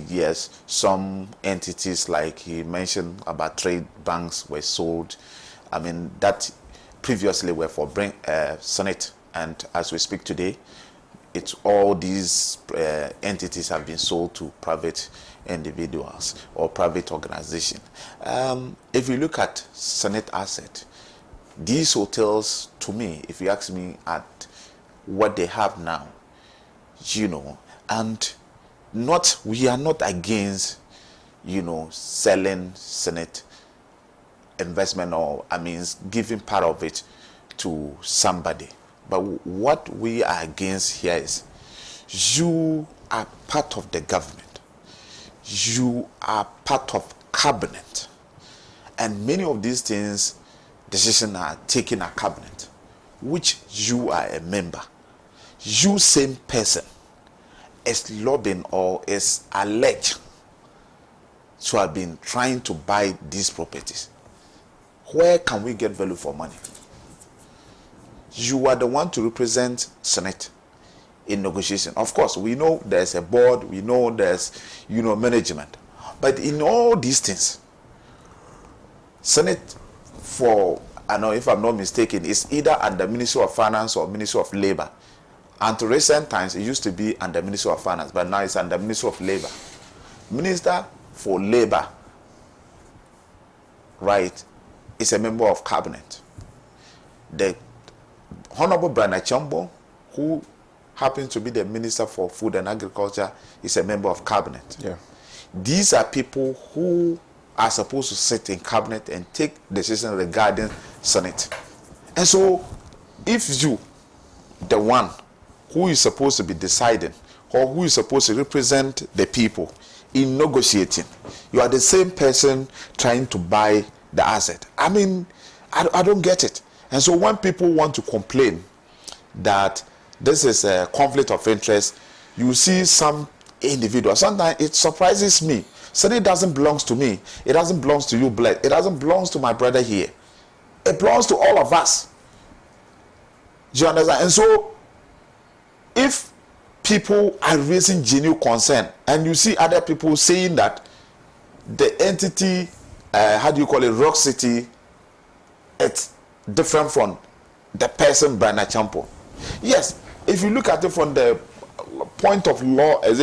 Speaker 5: years, some entities like he mentioned about trade banks were sold. I mean, that previously were for Senate, and as we speak today, it's all these entities have been sold to private individuals or private organizations. If you look at Senate asset, these hotels, to me, if you ask me, at what they have now, and we are not against, selling Senate investment, or giving part of it to somebody. But what we are against here is, you are part of the government, you are part of cabinet, and many of these things, decisions are taken at cabinet, which you are a member. You, same person, is lobbying or is alleged to have been trying to buy these properties. Where can we get value for money? You are the one to represent Senate in negotiation. Of course, we know there's a board, we know there's, management. But in all these things, Senate, I know if I'm not mistaken, is either under Ministry of Finance or Ministry of Labor. Until recent times, it used to be under Ministry of Finance, but now it's under Ministry of Labor. Minister for Labor, right, is a member of cabinet. The Honorable Brian Chambo, who happens to be the Minister for Food and Agriculture, is a member of cabinet.
Speaker 1: Yeah.
Speaker 5: These are people who are supposed to sit in cabinet and take decisions regarding Senate. And so, if you, the one who is supposed to be deciding or who is supposed to represent the people in negotiating, you are the same person trying to buy the asset. I mean, I don't get it. And so when people want to complain that this is a conflict of interest, you see some individual. Sometimes it surprises me. Senate doesn't belong to me. It doesn't belong to you, Bled. It doesn't belong to my brother here. It belongs to all of us. Do you understand? And so, if people are raising genuine concern, and you see other people saying that the entity, Rock City, it's different from the person, Brian Champo. Yes, if you look at it from the point of law, it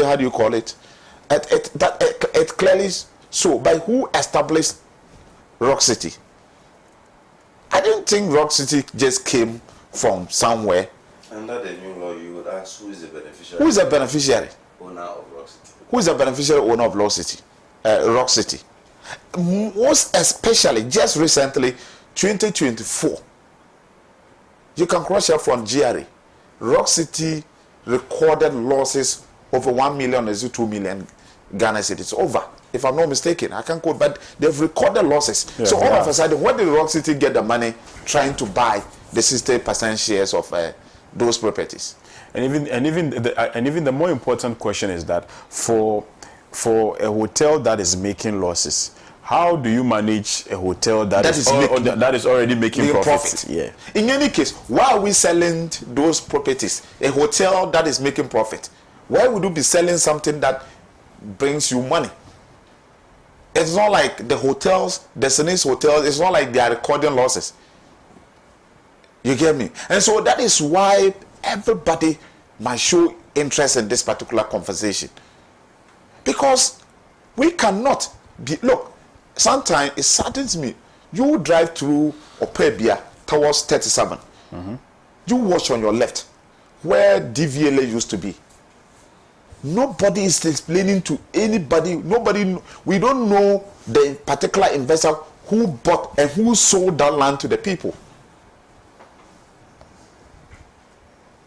Speaker 5: clearly so. By who established Rock City? I didn't think Rock City just came from somewhere.
Speaker 2: Under the new law, you would ask who is the beneficiary?
Speaker 5: Who is the beneficiary?
Speaker 2: Owner of Rock City.
Speaker 5: Who is the beneficiary owner of Rock City? Rock City. Most especially, just recently, 2024. You can cross-check from GRA. Rock City recorded losses over 1 million or 2 million Ghana cedis. Over, if I'm not mistaken. I can't quote, but they've recorded losses.
Speaker 1: Yeah,
Speaker 5: so all of a sudden, where did Rock City get the money trying to buy the 60% shares of those properties?
Speaker 1: And even the more important question is that for a hotel that is making losses, how do you manage a hotel that is already making profit? Yeah.
Speaker 5: In any case, why are we selling those properties? A hotel that is making profit. Why would you be selling something that brings you money? It's not like the hotels, the Snit hotels, it's not like they are recording losses. You get me? And so that is why everybody might show interest in this particular conversation. Because we cannot be, look, sometimes it saddens me. You drive through Opebia towards 37. You watch on your left where DVLA used to be. Nobody is explaining to anybody. We don't know the particular investor who bought and who sold that land to the people.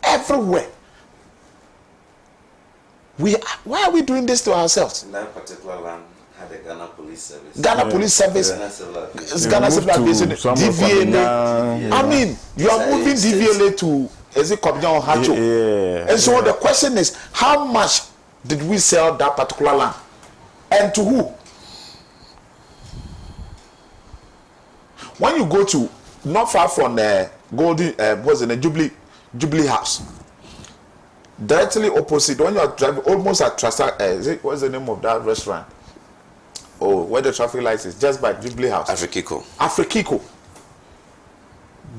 Speaker 5: Everywhere. Why are we doing this to ourselves?
Speaker 2: That particular land had a Ghana Police Service.
Speaker 5: Ghana Police Service. Ghana Civil Aviation. DVLA. I mean, you are moving DVLA to Kobjan or Hacho.
Speaker 1: Yeah.
Speaker 5: And so the question is, how much did we sell that particular land? And to who? When you go to, not far from the Jubilee House, directly opposite, when you are driving almost at Trasa, what's the name of that restaurant? Oh, where the traffic lights is, just by Jubilee House. Afrikiko.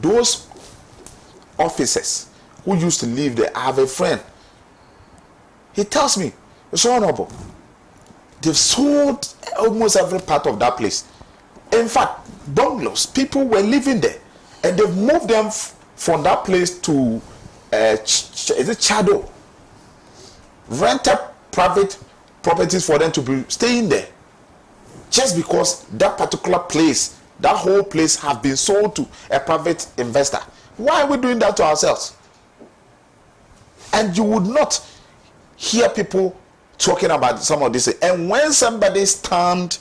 Speaker 5: Those officers who used to live there, I have a friend. He tells me, it's honorable. They've sold almost every part of that place. In fact, bungalows, people were living there, and they've moved them from that place to Chado. Rented private properties for them to be staying there. Just because that particular place, that whole place have been sold to a private investor. Why are we doing that to ourselves? And you would not hear people talking about some of this. And when somebody stand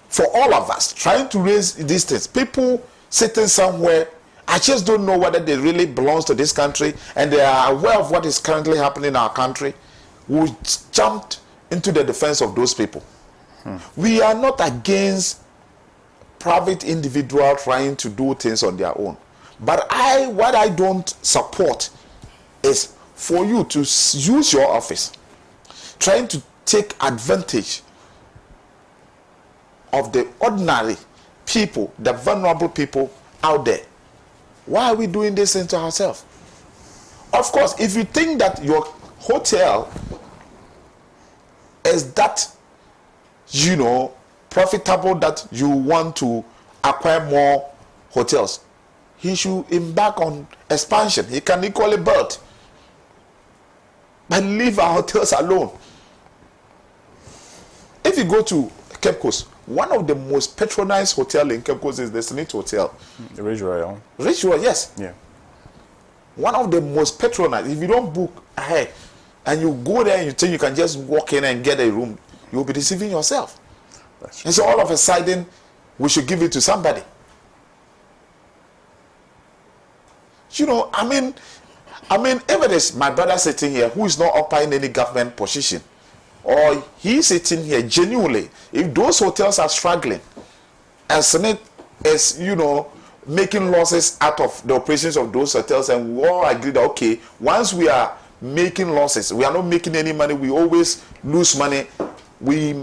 Speaker 5: for all of us, trying to raise these things, people sitting somewhere, I just don't know whether they really belong to this country and they are aware of what is currently happening in our country, who jumped into the defense of those people. We are not against private individual trying to do things on their own. But what I don't support is for you to use your office trying to take advantage of the ordinary people, the vulnerable people out there. Why are we doing this into ourselves? Of course, if you think that your hotel is that, profitable, that you want to acquire more hotels, he should embark on expansion. He can equally build. But leave our hotels alone. If you go to Cape Coast, one of the most patronized hotels in Cape Coast is the Snit Hotel.
Speaker 1: The Ridge Royal.
Speaker 5: Ridge Royal, yes.
Speaker 1: Yeah.
Speaker 5: One of the most patronized. If you don't book ahead and you go there and you think you can just walk in and get a room, you'll be deceiving yourself. And so all of a sudden, we should give it to somebody. You know, I mean, if it is my brother sitting here who is not occupying any government position, or he's sitting here genuinely, if those hotels are struggling, and Snit is, you know, making losses out of the operations of those hotels, and we all agree that, okay, once we are making losses, we are not making any money, we always lose money, we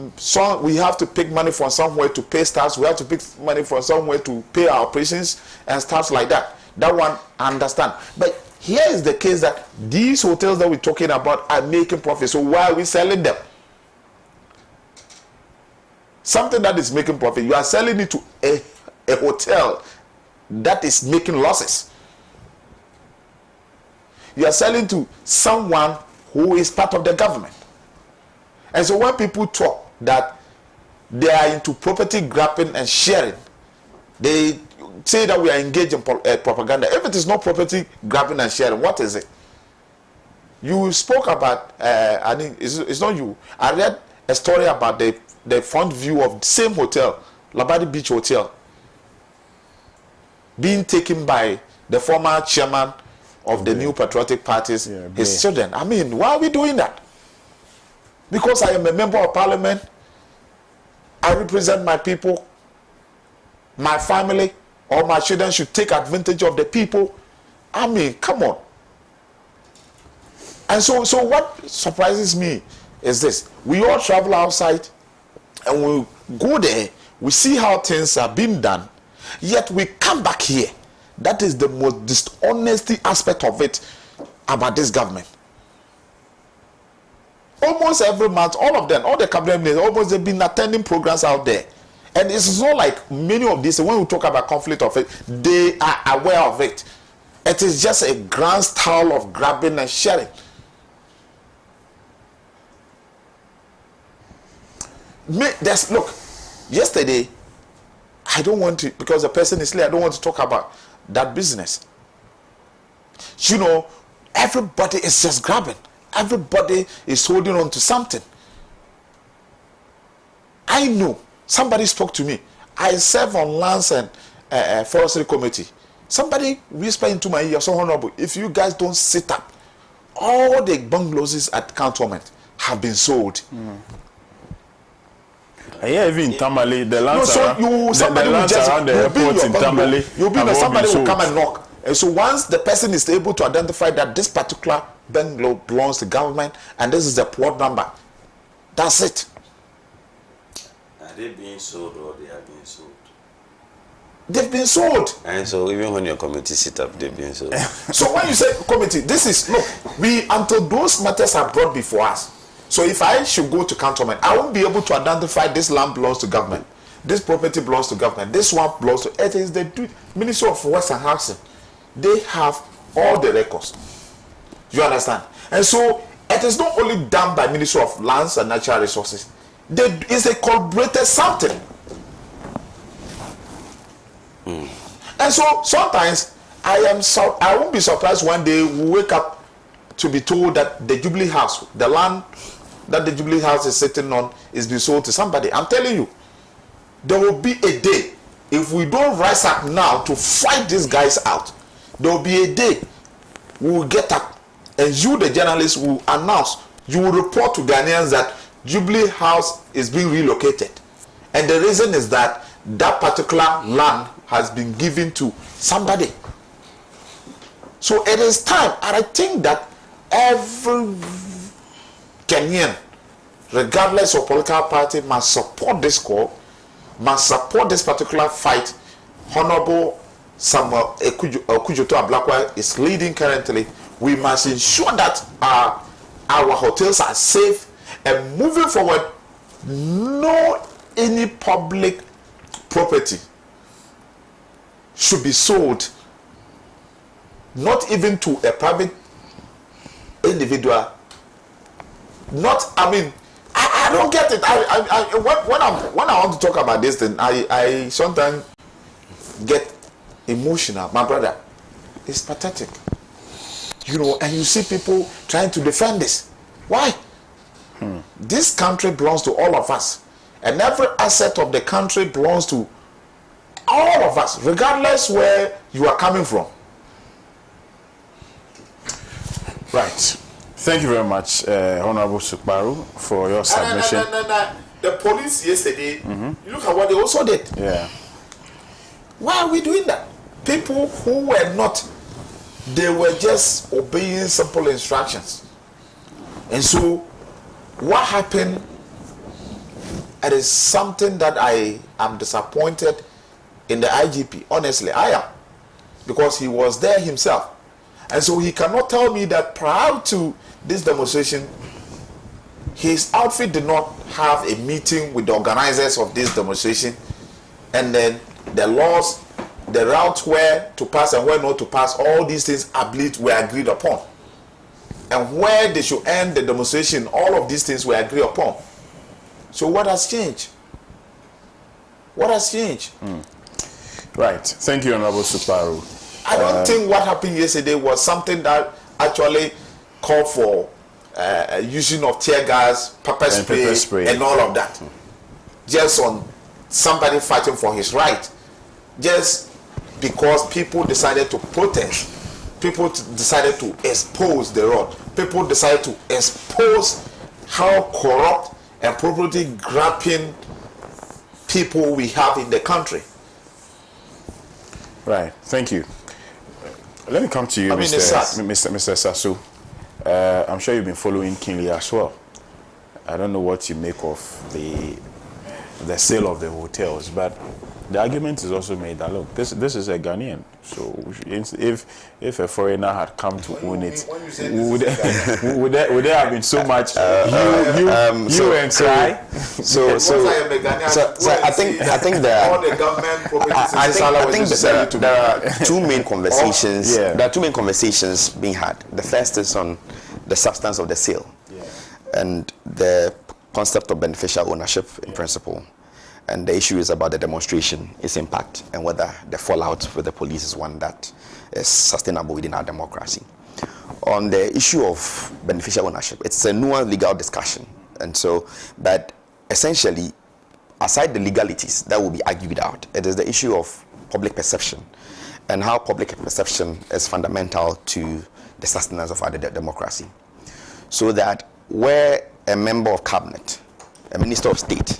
Speaker 5: have to pick money from somewhere to pay staff, we have to pick money from somewhere to pay our operations and stuff like that. That one, I understand. But here is the case that these hotels that we're talking about are making profit. So why are we selling them? Something that is making profit, you are selling it to a hotel that is making losses. You are selling to someone who is part of the government. And so when people talk that they are into property grabbing and sharing, they say that we are engaged in propaganda. If it is not property grabbing and sharing, what is it? You spoke about, I think it's not you. I read a story about the front view of the same hotel, Labadi Beach Hotel, being taken by the former chairman of the New Patriotic Parties, his children. I mean, why are we doing that? Because I am a member of parliament, I represent my people, my family, or my children should take advantage of the people. I mean, come on. And so what surprises me is this. We all travel outside and we go there, we see how things are being done, yet we come back here. That is the most dishonesty aspect of it about this government. Almost every month, all of them, all the cabinet ministers, almost they've been attending programs out there. And it's not like many of these, when we talk about conflict of it, they are aware of it. It is just a grand style of grabbing and sharing. Look, yesterday, I don't want to, because the person is late, I don't want to talk about that business. You know, everybody is just grabbing. Everybody is holding on to something. I know. Somebody spoke to me. I serve on lands and forestry committee. Somebody whispered into my ear, so honorable, if you guys don't sit up, all the bungalows at cantonment have been sold.
Speaker 1: Yeah, even in Tamale, the lands
Speaker 5: somebody
Speaker 1: around the airport in Tamale.
Speaker 5: Somebody will come and knock. And so once the person is able to identify that this particular bungalow belongs to government and this is the plot number, that's it.
Speaker 2: Are they being sold or they are being sold?
Speaker 5: They've been sold.
Speaker 2: And so even when your committee sit up, they've been sold.
Speaker 5: So when you say committee, this is, look, until those matters are brought before us. So if I should go to cantonment, I won't be able to identify this land belongs to government, this property belongs to government, this one belongs to, it is the Ministry of Western Housing. They have all the records. You understand? And so it is not only done by Ministry of Lands and Natural Resources. It's a collaborated something. And so sometimes I won't be surprised one day we wake up to be told that the Jubilee House, the land that the Jubilee House is sitting on, is being sold to somebody. I'm telling you, there will be a day, if we don't rise up now to fight these guys out, there will be a day we will get up and you, the journalists, will announce, you will report to Ghanaians that Jubilee House is being relocated. And the reason is that that particular land has been given to somebody. So it is time, and I think that every Kenyan, regardless of political party, must support this call, must support this particular fight. Honorable Samuel Okujoto Ablakwa is leading currently. We must ensure that our hotels are safe, and moving forward, no any public property should be sold not even to a private individual. Not, I mean, I don't get it. When I want to talk about this thing, I sometimes get emotional. My brother, it's pathetic. You know, and you see people trying to defend this. Why? This country belongs to all of us. And every asset of the country belongs to all of us, regardless where you are coming from.
Speaker 1: Right. Thank you very much, Honorable Sukbaru, for your submission.
Speaker 5: The police yesterday, you look at what they also did.
Speaker 1: Yeah.
Speaker 5: Why are we doing that? People who were not, they were just obeying simple instructions. And so, what happened? It is something that I am disappointed in the IGP. Honestly, I am. Because he was there himself. And so he cannot tell me that prior to this demonstration, his outfit did not have a meeting with the organizers of this demonstration, and then the laws, the routes where to pass and where not to pass, all these things were agreed upon. And where they should end the demonstration, all of these things were agreed upon. So what has changed? What has changed?
Speaker 1: Right. Thank you, Honorable Suparu.
Speaker 5: I don't think what happened yesterday was something that actually called for using of tear gas, pepper spray, and all of that. Just on somebody fighting for his right. Just because people decided to protest. People decided to expose the road. People decided to expose how corrupt and property grabbing people we have in the country.
Speaker 1: Right. Thank you. Let me come to you, Mr. Sasu. I'm sure you've been following keenly as well. I don't know what you make of the sale of the hotels, but the argument is also made that, look, this is a Ghanaian. So if a foreigner had come to own it, would there have been so much you and cry?
Speaker 4: So I think there are two main conversations. There are two main conversations being had. The first is on the substance of the sale and the concept of beneficial ownership in principle. And the issue is about the demonstration, its impact, and whether the fallout with the police is one that is sustainable within our democracy. On the issue of beneficial ownership, it's a nuanced legal discussion. And so, but essentially, aside the legalities that will be argued out, it is the issue of public perception and how public perception is fundamental to the sustenance of our democracy. So that where a member of cabinet, a minister of state,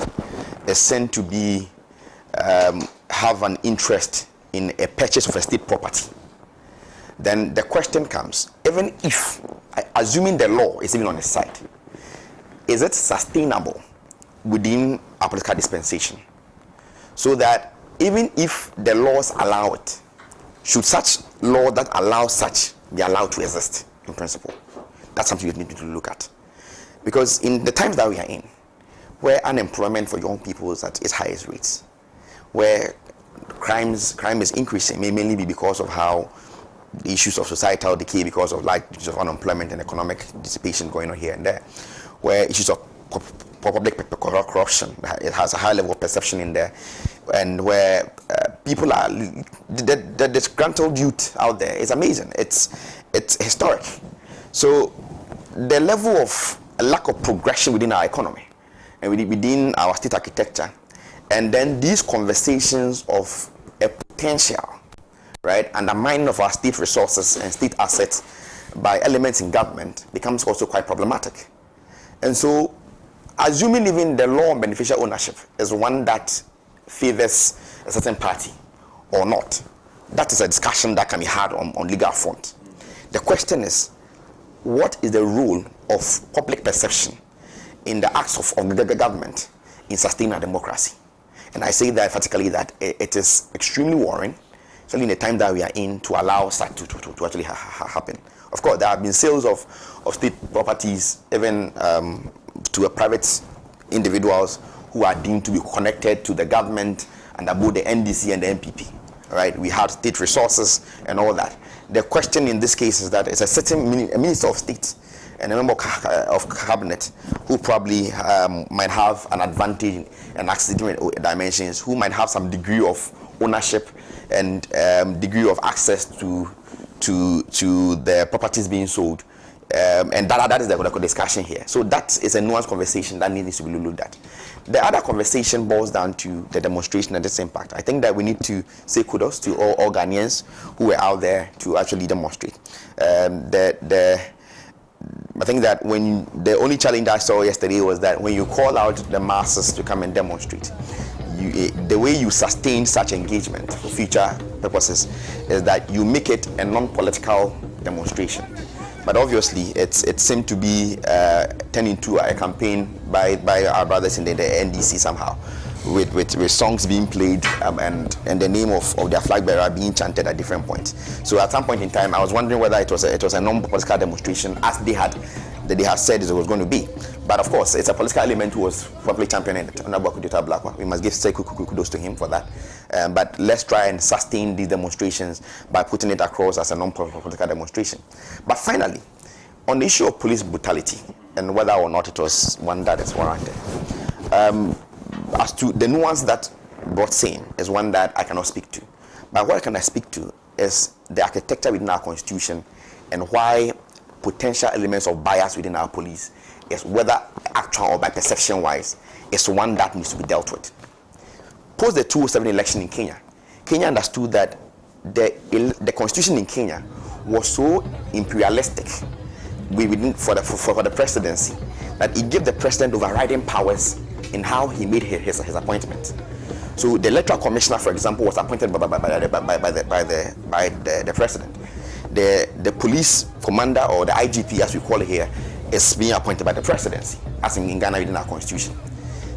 Speaker 4: is sent to be have an interest in a purchase of a state property, then the question comes, even if, assuming the law is even on his side, is it sustainable within our political dispensation? So that even if the laws allow it, should such law that allows such be allowed to exist in principle? That's something we need to look at. Because in the times that we are in, where unemployment for young people is at its highest rates, where crime is increasing, may mainly be because of how the issues of societal decay, because of issues of unemployment and economic dissipation going on here and there, where issues of public corruption, it has a high level of perception in there, and where people are, the disgruntled youth out there is amazing. It's historic. So the level of a lack of progression within our economy and within our state architecture, and then these conversations of a potential, right, undermining of our state resources and state assets by elements in government becomes also quite problematic. And so, assuming even the law on beneficial ownership is one that favors a certain party or not, that is a discussion that can be had on legal front. The question is, what is the role of public perception in the acts of the government in sustaining our democracy? And I say that emphatically that it is extremely worrying, especially in the time that we are in, to allow such to actually happen. Of course, there have been sales of state properties, even to private individuals who are deemed to be connected to the government and above the NDC and the MPP. right? We had state resources and all that. The question in this case is that it's a certain a minister of state and a member of cabinet who probably might have an advantage and accident dimensions, who might have some degree of ownership and degree of access to the properties being sold. And that is the discussion here. So that is a nuanced conversation that needs to be looked at. The other conversation boils down to the demonstration and its impact. I think that we need to say kudos to all Ghanaians who were out there to actually demonstrate. I think that when the only challenge I saw yesterday was that when you call out the masses to come and demonstrate, the way you sustain such engagement for future purposes is that you make it a non-political demonstration. But obviously, it seemed to be turned into a campaign by our brothers in the NDC somehow, with songs being played and the name of their flag bearer being chanted at different points. So at some point in time, I was wondering whether it was a non-political demonstration as they had said it was going to be. But of course, it's a political element who was probably championing it. We must say kudos to him for that. But let's try and sustain these demonstrations by putting it across as a non-political demonstration. But finally, on the issue of police brutality and whether or not it was one that is warranted, as to the nuance that brought saying is one that I cannot speak to. But what can I speak to is the architecture within our constitution and why potential elements of bias within our police is, whether actual or by perception wise, is one that needs to be dealt with. Post the 2007 election in Kenya, Kenya understood that the constitution in Kenya was so imperialistic for the presidency that it gave the president overriding powers in how he made his appointment. So the electoral commissioner, for example, was appointed by the president. The police commander, or the IGP as we call it here, is being appointed by the presidency, as in Ghana within our constitution.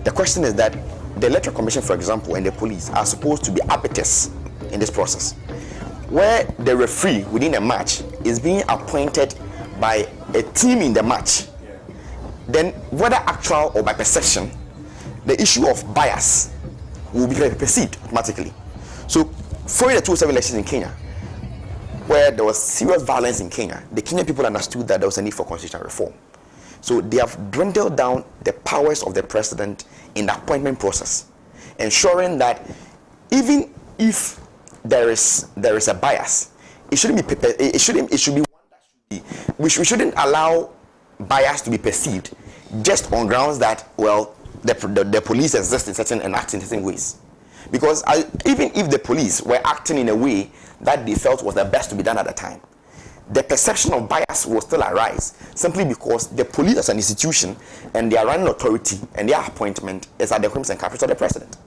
Speaker 4: The question is that the electoral commission, for example, and the police are supposed to be arbiters in this process, where the referee within a match is being appointed by a team in the match. Then whether actual or by perception, the issue of bias will be perceived automatically. So following the 2007 elections in Kenya, where there was serious violence in Kenya, the Kenyan people understood that there was a need for constitutional reform. So they have dwindled down the powers of the president in the appointment process, ensuring that even if there is a bias, it should be one that should be. We shouldn't allow bias to be perceived just on grounds that, well, the police exist in certain and act in certain ways. Because even if the police were acting in a way that they felt was the best to be done at the time, the perception of bias will still arise simply because the police as an institution and their running authority and their appointment is at the whims and caprice of the president.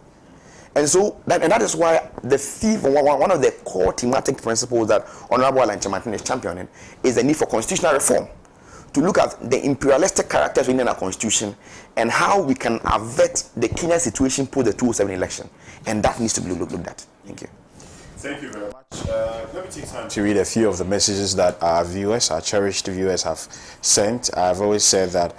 Speaker 4: And so that is why one of the core thematic principles that Honorable Alan Chamartin is championing is the need for constitutional reform, to look at the imperialistic characters within our constitution and how we can avert the Kenyan situation post the 2007 election. And that needs to be looked at. Thank you.
Speaker 1: Thank you very much. Let me take time to read a few of the messages that our viewers, our cherished viewers, have sent. I've always said that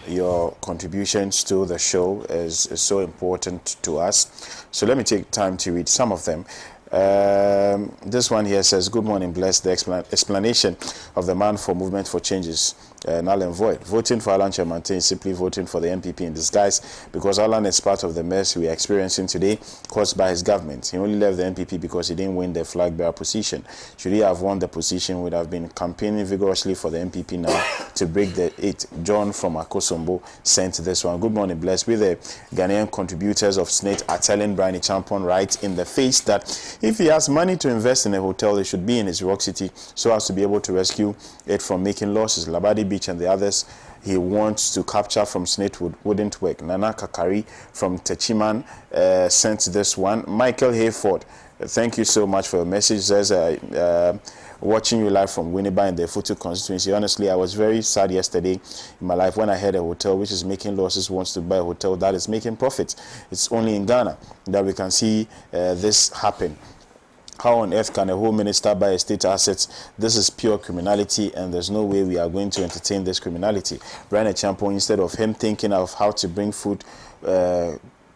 Speaker 1: your contributions to the show is so important to us. So let me take time to read some of them. This one here says, good morning, bless. The explanation of the man for movement for changes null and void. Voting for Alan Chamartin is simply voting for the MPP in disguise, because Alan is part of the mess we are experiencing today caused by his government. He only left the MPP because he didn't win the flag bearer position. Should he have won the position, we would have been campaigning vigorously for the MPP now to break the 8. John from Akosombo sent this one. Good morning, blessed. With the Ghanaian contributors of Snit are telling Brian Champon right in the face that if he has money to invest in a hotel, it should be in his Rock City so as to be able to rescue it from making losses. Labadi Beach and the others he wants to capture from Snit wouldn't work. Nana Kakari from Techiman sent this one. Michael Hayford, thank you so much for your message. Says, watching you live from Winneba in the Futu constituency. Honestly, I was very sad yesterday in my life when I heard a hotel which is making losses wants to buy a hotel that is making profits. It's only in Ghana that we can see this happen. How on earth can a whole minister buy estate assets? This is pure criminality, and there's no way we are going to entertain this criminality. Brian Champon, instead of him thinking of how to bring food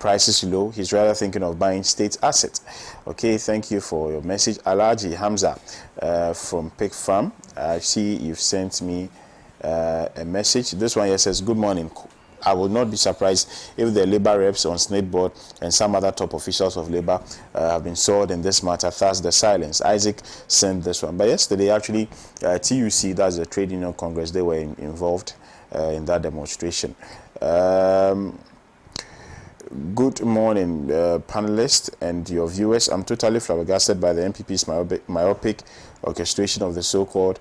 Speaker 1: prices low. He's rather thinking of buying state assets. Okay, thank you for your message. Alaji Hamza from Pig Farm. I see you've sent me a message. This one here says, good morning. I would not be surprised if the labor reps on Snit board and some other top officials of labor have been sold in this matter. Thus the silence. Isaac sent this one. But yesterday, actually, TUC, that's the Trade Union Congress, they were involved in that demonstration. Good morning, panelists and your viewers. I'm totally flabbergasted by the MPP's myopic orchestration of the so-called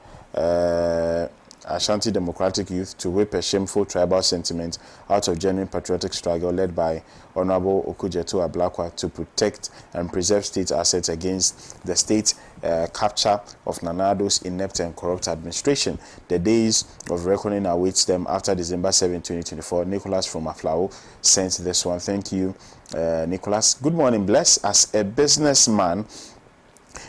Speaker 1: Ashanti Democratic Youth to whip a shameful tribal sentiment out of genuine patriotic struggle led by Honorable Okujeto Ablakwa to protect and preserve state assets against the state capture of Nanado's inept and corrupt administration. The days of reckoning awaits them after December 7, 2024. Nicholas from Aflao sent this one. Thank you, Nicholas. Good morning, Bless. As a businessman,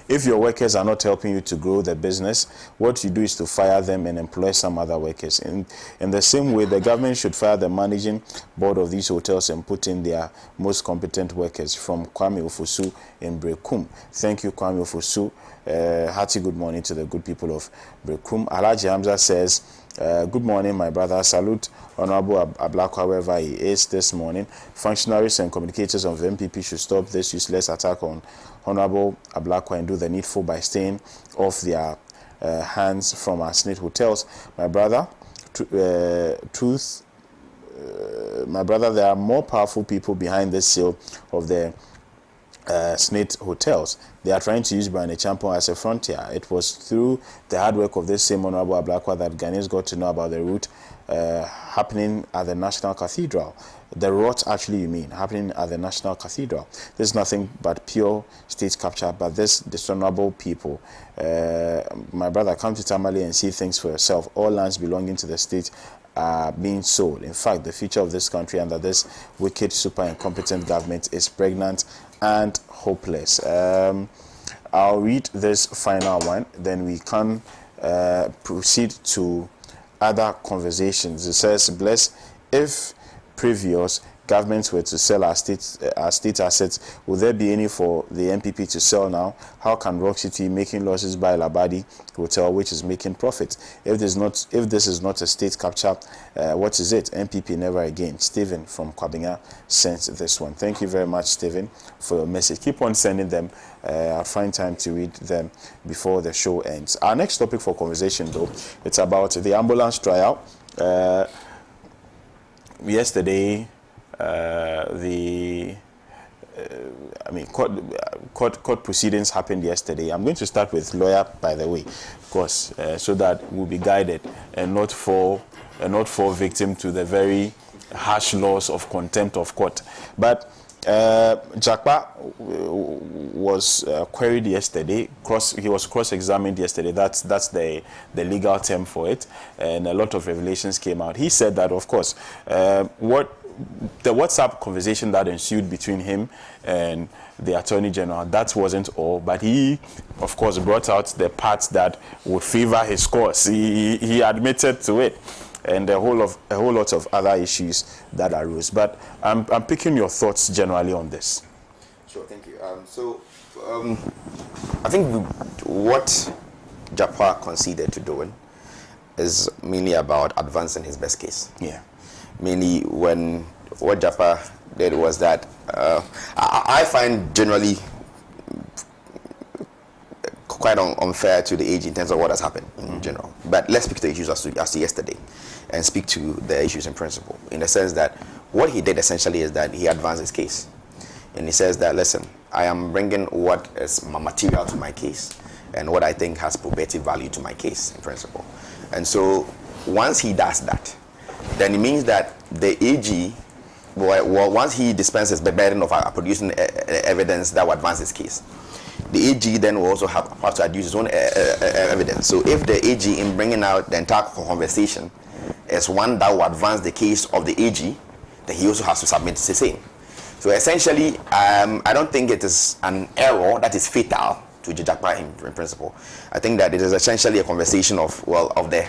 Speaker 1: if your workers are not helping you to grow the business, what you do is to fire them and employ some other workers. In the same way, the government should fire the managing board of these hotels and put in their most competent workers. From Kwame Ofusu in Brekum. Thank you, Kwame Ofusu. Hearty good morning to the good people of Brekum. Alaji Hamza says, good morning, my brother. Salute Honorable Ablakwa wherever he is this morning. Functionaries and communicators of the MPP should stop this useless attack on Honorable Ablakwa and do the needful by staying off their hands from our Snit hotels. My brother, my brother, there are more powerful people behind this sale of the Snit hotels. They are trying to use Brand Champon as a frontier. It was through the hard work of this same Honorable Ablakwa that Ghanaians got to know about the route happening at the National Cathedral. The rot, actually, you mean, happening at the National Cathedral. This is nothing but pure state capture, but this dishonorable people. My brother, come to Tamale and see things for yourself. All lands belonging to the state are being sold. In fact, the future of this country under this wicked, super incompetent government is pregnant and hopeless. I'll read this final one, then we can proceed to other conversations. It says, Bless, if previous governments were to sell our state assets, will there be any for the MPP to sell now? How can Rock City making losses buy Labadi Hotel, which is making profit? If this is not a state capture, what is it? MPP never again. Stephen from Kwabinga sent this one. Thank you very much, Stephen, for your message. Keep on sending them. I'll find time to read them before the show ends. Our next topic for conversation, though, it's about the ambulance trial. Yesterday, court proceedings happened yesterday. I'm going to start with lawyer, by the way, because so that we'll be guided and not fall victim to the very harsh laws of contempt of court. But Jakpa was queried yesterday. He was cross-examined yesterday. That's the legal term for it, and a lot of revelations came out. He said that, of course, the WhatsApp conversation that ensued between him and the Attorney General, that wasn't all, but he, of course, brought out the parts that would favor his cause. He admitted to it, and a whole lot of other issues that arose. But I'm picking your thoughts generally on this.
Speaker 4: Sure, thank you. I think what Japa conceded to doing is mainly about advancing his best case.
Speaker 1: Yeah.
Speaker 4: Mainly when what Japa did was that I find generally quite unfair to the AG in terms of what has happened in general. But let's speak to the issues as to yesterday and speak to the issues in principle, in the sense that what he did essentially is that he advanced his case. And he says that, listen, I am bringing what is material to my case and what I think has probative value to my case in principle. And so once he does that, then it means that the AG, well, once he dispenses the burden of producing evidence that will advance his case, the AG then will also have to adduce his own evidence. So if the AG, in bringing out the entire conversation, is one that will advance the case of the AG, then he also has to submit the same. So essentially, I don't think it is an error that is fatal to Japa in principle. I think that it is essentially a conversation of the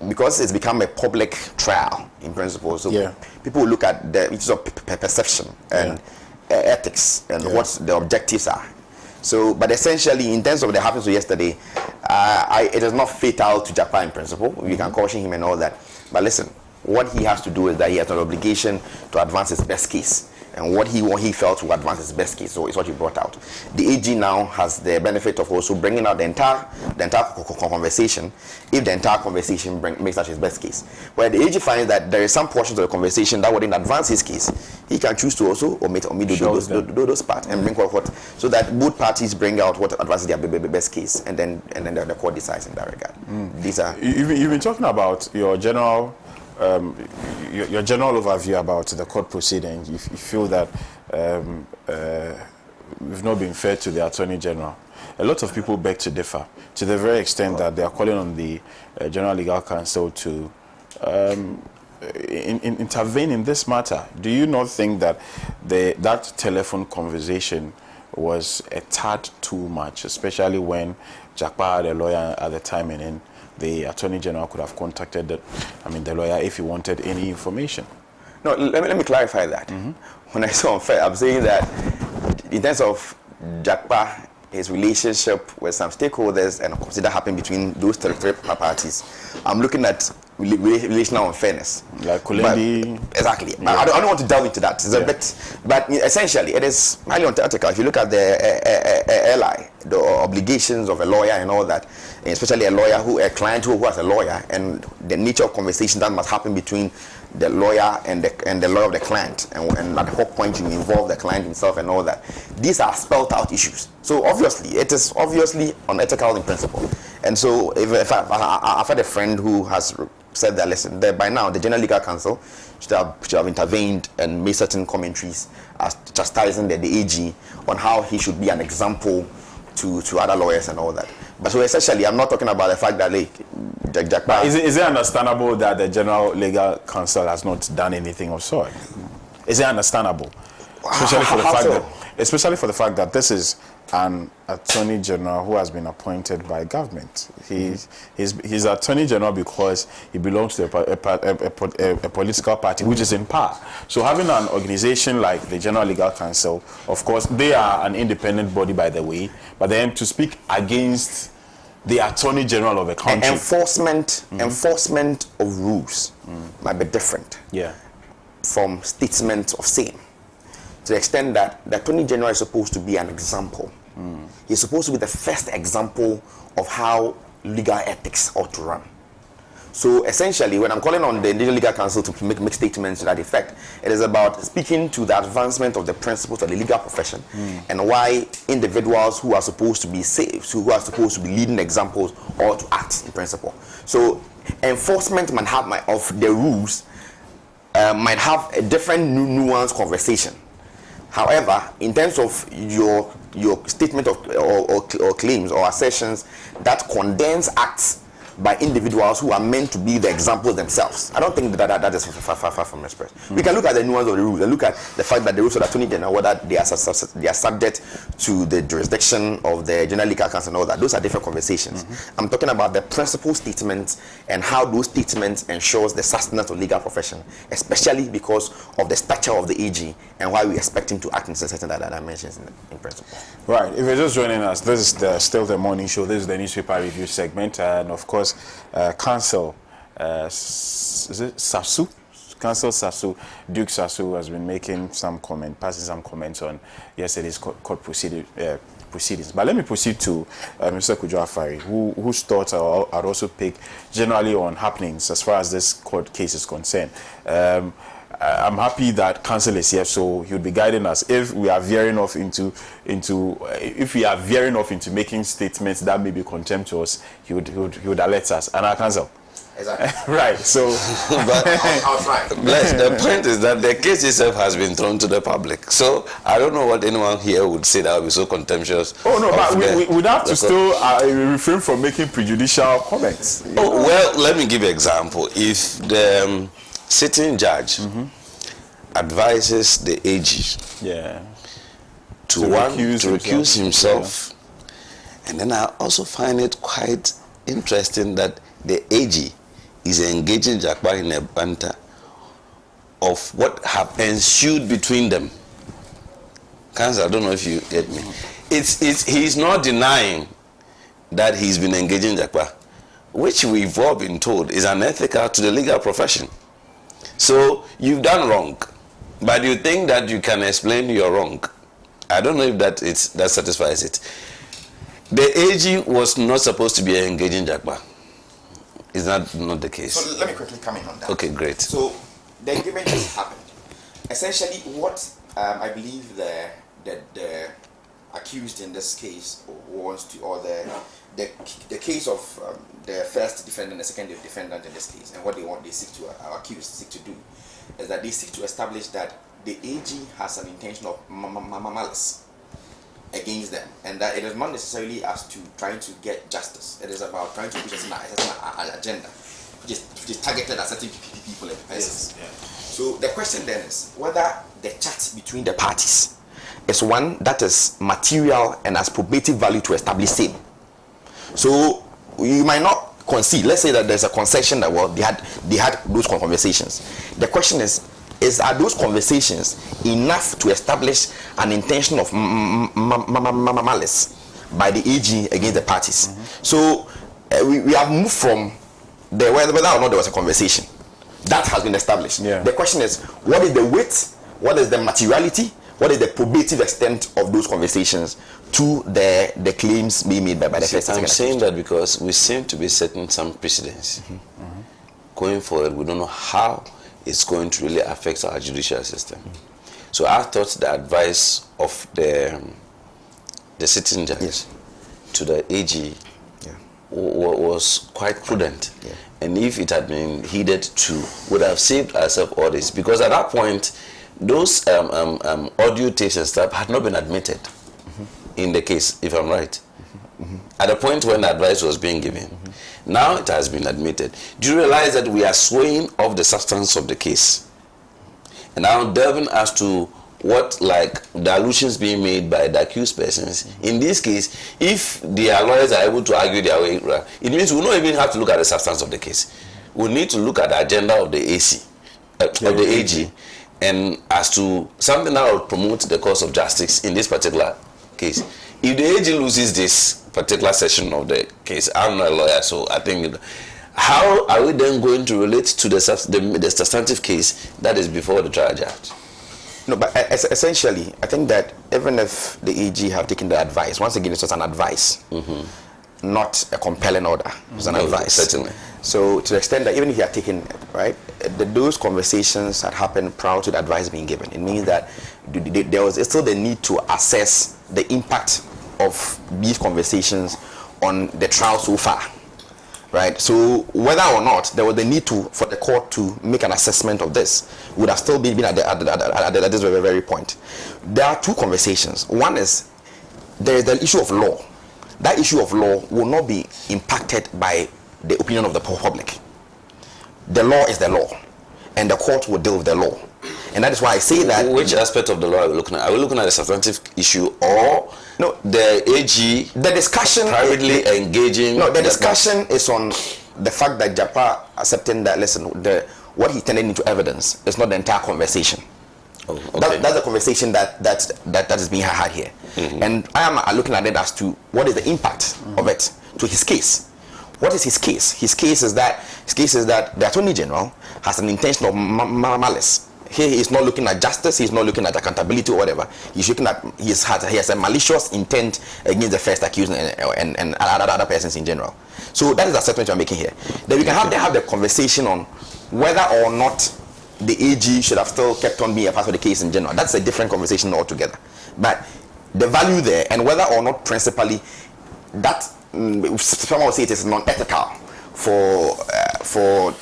Speaker 4: because it's become a public trial in principle, so people look at the issues of perception and ethics and what the objectives are. So, but essentially, in terms of the happenings of yesterday, it is not fatal to Japan in principle. We can caution him and all that. But listen, what he has to do is that he has an obligation to advance his best case. And what he felt would advance his best case, so it's what he brought out. The AG now has the benefit of also bringing out the entire conversation, if the entire conversation makes out his best case. Where the AG finds that there is some portions of the conversation that wouldn't advance his case, he can choose to also omit do those parts and bring what, so that both parties bring out what advances their best case, and then the court decides in that regard. These are
Speaker 1: you've been talking about your general. Your general overview about the court proceedings. You feel that we've not been fair to the Attorney General. A lot of people beg to differ, to the very extent that they are calling on the General Legal Counsel to intervene in this matter. Do you not think that that telephone conversation was a tad too much, especially when Jakpa had a lawyer at the time, and then the Attorney General could have contacted the lawyer if he wanted any information?
Speaker 4: No, let me clarify that. When I say unfair, I'm saying that in terms of Jakpa, his relationship with some stakeholders and consider happening between those three parties, I'm looking at relational unfairness.
Speaker 1: Like Kulendi.
Speaker 4: Exactly. Yeah. I don't want to delve into that. It's a bit, but essentially, it is highly unethical. If you look at the LI, the obligations of a lawyer and all that, and especially a client who has a lawyer, and the nature of conversation that must happen between the lawyer and the lawyer of the client, and at what point you involve the client himself and all that. These are spelled out issues. So obviously, it is obviously unethical in principle. And so if I've had a friend who has said that, listen, by now the General Legal Counsel should have intervened and made certain commentaries as chastising the AG on how he should be an example to other lawyers and all that. But so essentially, I'm not talking about the fact that Jakpa.
Speaker 1: Is it understandable that the General Legal Counsel has not done anything of sort? Is it understandable? Especially for the fact that this is an Attorney General who has been appointed by government. He's Attorney General because he belongs to a political party which is in power. So having an organization like the General Legal Counsel, of course, they are an independent body, by the way, but then to speak against the Attorney General of a country.
Speaker 4: Enforcement of rules might be different from statement of same. To the extent that the Attorney General is supposed to be an example. He's supposed to be the first example of how legal ethics ought to run. So essentially, when I'm calling on the Indigenous Legal Counsel to make statements to that effect, it is about speaking to the advancement of the principles of the legal profession and why individuals who are supposed to be safe, who are supposed to be leading examples, ought to act in principle. So enforcement of the rules might have a different nuanced conversation. However, in terms of your statement of or claims or assertions that condense acts by individuals who are meant to be the examples themselves, I don't think that is far from express. We can look at the nuance of the rules and look at the fact that the rules of the Attorney General, whether they are subject to the jurisdiction of the General Legal Counsel and all that. Those are different conversations. I'm talking about the principal statements and how those statements ensures the sustenance of legal profession, especially because of the stature of the AG and why we expect him to act in certain dimensions in principle.
Speaker 1: Right. If you're just joining us, this is still the morning show. This is the newspaper review segment, and of course, Counsel is it Sasu? Counsel Sasu, Duke Sasu, has been passing some comments on yesterday's court proceedings. But let me proceed to Mr. Kujo Afari, whose thoughts are also picked generally on happenings as far as this court case is concerned. I'm happy that Counsel is here, so he would be guiding us. If we are veering off into making statements that may be contemptuous, he would alert us. And our Counsel.
Speaker 4: Exactly.
Speaker 1: Right. So,
Speaker 2: but I'll try. The point is that the case itself has been thrown to the public. So I don't know what anyone here would say that would be so contemptuous.
Speaker 1: Oh no, but we'd have to still refrain from making prejudicial comments.
Speaker 2: Oh well, let me give you an example. If the sitting judge advises the AG to recuse himself, and then I also find it quite interesting that the AG is engaging Jakpa in a banter of what have ensued between them. Counsel, I don't know if you get me. He's not denying that he's been engaging Jakpa, which we've all been told is unethical to the legal profession. So you've done wrong, but you think that you can explain your wrong. I don't know if that satisfies it. The AG was not supposed to be engaging Jakpa. Is that not the case?
Speaker 4: So let me quickly come in on that.
Speaker 2: Okay, great.
Speaker 4: So the engagement has happened. Essentially, what I believe the accused in this case wants to, or the case of the first defendant and the second defendant in this case, and what they seek to do, is that they seek to establish that the AG has an intention of malice against them, and that it is not necessarily as to trying to get justice. It is about trying to push a certain agenda, which is targeted at certain people and persons.
Speaker 3: Yes, yeah.
Speaker 4: So the question then is whether the chat between the parties is one that is material and has probative value to establish same. So you might not concede. Let's say that there's a concession that they had those conversations. The question is are those conversations enough to establish an intention of malice by the AG against the parties? Mm-hmm. So we have moved from whether or not there was a conversation. That has been established. Yeah. The question is, what is the weight? What is the materiality? What is the probative extent of those conversations to the claims being made by the first and second?
Speaker 2: I'm saying that because we seem to be setting some precedents. Mm-hmm. Mm-hmm. Going forward, we don't know how it's going to really affect our judicial system. Mm-hmm. So I thought the advice of the sitting judge to the AG was quite prudent. Yeah. And if it had been heeded to, would have saved ourselves all this. Because at that point, those audio tapes and stuff had not been admitted in the case, if I'm right. At the point when advice was being given. Now it has been admitted. Do you realize that we are swaying off the substance of the case? And now delving as to what the allusions being made by the accused persons. In this case, if their lawyers are able to argue their way, it means we will not even have to look at the substance of the case. We need to look at the agenda of the AC, of the AG, and as to something that will promote the cause of justice in this particular case. If the AG loses this particular section of the case, I'm not a lawyer, so I think, how are we then going to relate to the substantive case that is before the trial judge?
Speaker 4: No, but essentially, I think that even if the AG have taken the advice, once again, it's just an advice, not a compelling order. It's an advice.
Speaker 2: Certainly.
Speaker 4: So, to the extent that even if you are taking, those conversations had happened prior to the advice being given, it means that there was still the need to assess the impact of these conversations on the trial so far. Right, so whether or not there was the need for the court to make an assessment of this would have still been at this very, very point. There are two conversations. One is there is the issue of law. That issue of law will not be impacted by the opinion of the public. The law is the law, and the court will deal with the law. And that is why I say that.
Speaker 2: Which aspect of the law are we looking at? Are we looking at the substantive issue or the AG?
Speaker 4: The discussion
Speaker 2: privately engaging.
Speaker 4: No, the discussion is on the fact that Japa accepting that what he turned into evidence is not the entire conversation.
Speaker 2: Oh, okay.
Speaker 4: That's the conversation that is being had here, and I am looking at it as to what is the impact of it to his case. What is his case? His case is that the Attorney General has an intention of malice. Here he is not looking at justice, he is not looking at accountability or whatever. He's looking at he has a malicious intent against the first accused and other persons in general. So that is the assessment you are making here. Then we can have the conversation on whether or not the AG should have still kept on being a part of the case in general. That's a different conversation altogether. But the value there, and whether or not principally that someone will say it is non-ethical for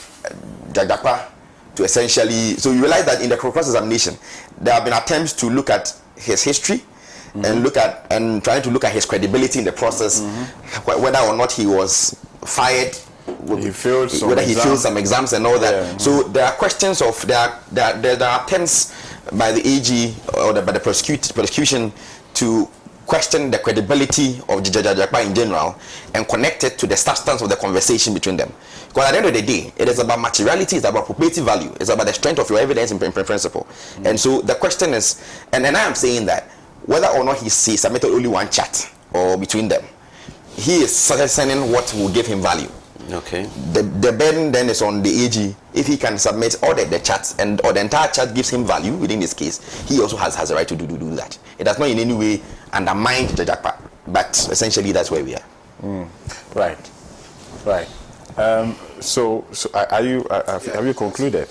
Speaker 4: Jagdakpa to essentially. So you realize that in the cross-examination, there have been attempts to look at his history and trying to look at his credibility in the process, whether or not he was fired. Whether he failed some exams and all that. Yeah. So there are questions of there are attempts by the AG or by the prosecution to question the credibility of Judge Jakpa in general and connect it to the substance of the conversation between them. Because at the end of the day, it is about materiality, it's about probative value, it's about the strength of your evidence in principle. And so the question is, and I am saying that whether or not he submitted only one chat or between them, he is sending what will give him value.
Speaker 2: Okay.
Speaker 4: The burden then is on the AG. If he can submit all the chats and or the entire chat gives him value within this case, he also has a right to do that. It does not in any way undermine the Jakpa, but essentially that's where we are.
Speaker 1: Right. So are you have you concluded?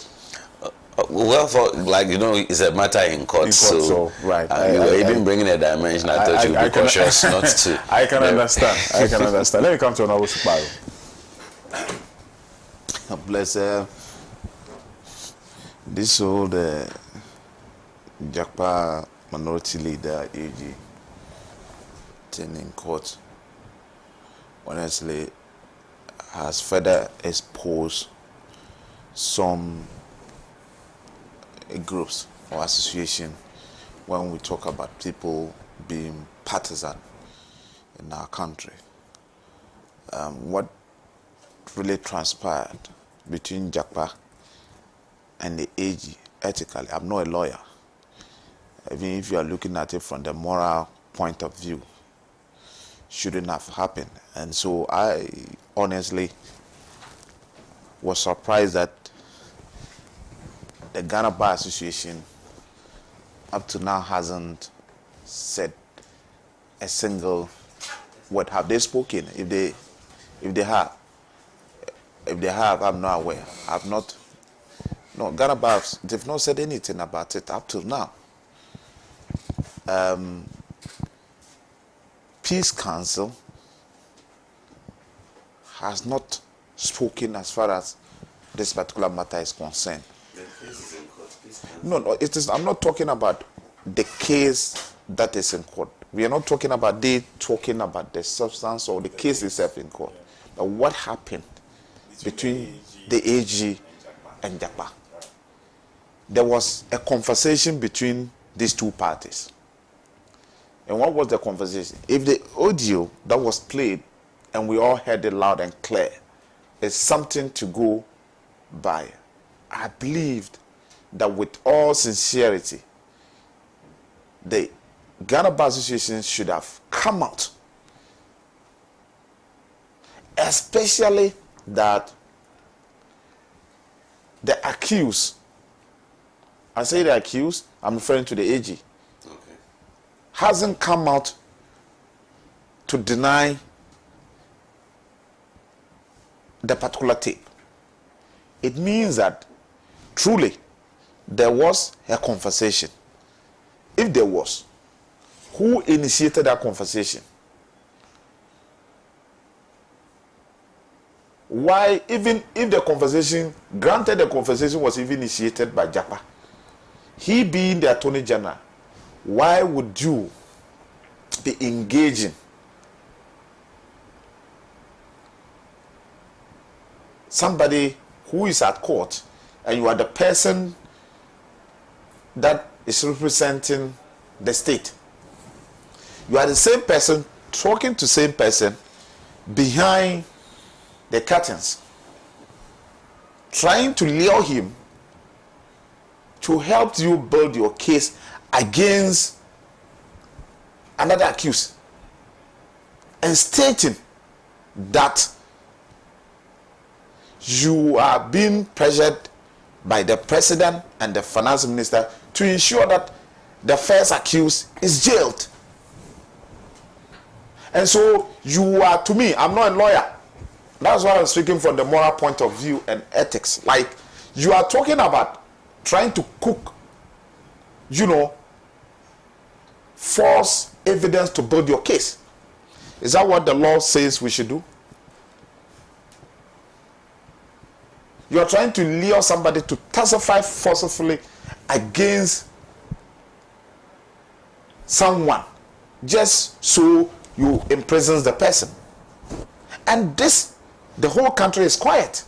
Speaker 2: Well, for it's a matter in court. So
Speaker 1: right.
Speaker 2: You were even bringing a dimension. I thought you'd be cautious not to.
Speaker 1: I can understand. Let me come to Honorable Suparu.
Speaker 5: Bless this old Jakpa minority leader AG in court honestly has further exposed some groups or association when we talk about people being partisan in our country. What really transpired between Jakpa and the AG, ethically, I'm not a lawyer. Even if you are looking at it from the moral point of view, shouldn't have happened. And so I honestly was surprised that the Ghana Bar Association up to now hasn't said a single word. Have they spoken? If they have, I'm not aware. No, Ghana Bar, they've not said anything about it up till now. Peace Council has not spoken as far as this particular matter is concerned. No, it is. I'm not talking about the case that is in court. We are not talking about talking about the substance or the case itself in court. But what happened between the AG and Jakpa? There was a conversation between these two parties. And what was the conversation? If the audio that was played and we all heard it loud and clear is something to go by, I believed that with all sincerity, the Ghana Bar Association should have come out, especially that the accused, I say the accused, I'm referring to the AG, hasn't come out to deny the particular tape. It means that truly there was a conversation. If there was, who initiated that conversation? Why, even if the conversation, granted the conversation was even initiated by Jakpa, he being the Attorney General, why would you be engaging somebody who is at court and you are the person that is representing the state? You are the same person talking to the same person behind the curtains, trying to lure him to help you build your case against another accused, and stating that you are being pressured by the president and the finance minister to ensure that the first accused is jailed. And so you are, to me, I'm not a lawyer. That's why I'm speaking from the moral point of view and ethics. Like, you are talking about trying to cook, false evidence to build your case. Is that what the law says we should do? You are trying to lure somebody to testify forcefully against someone just so you imprison the person. And the whole country is quiet.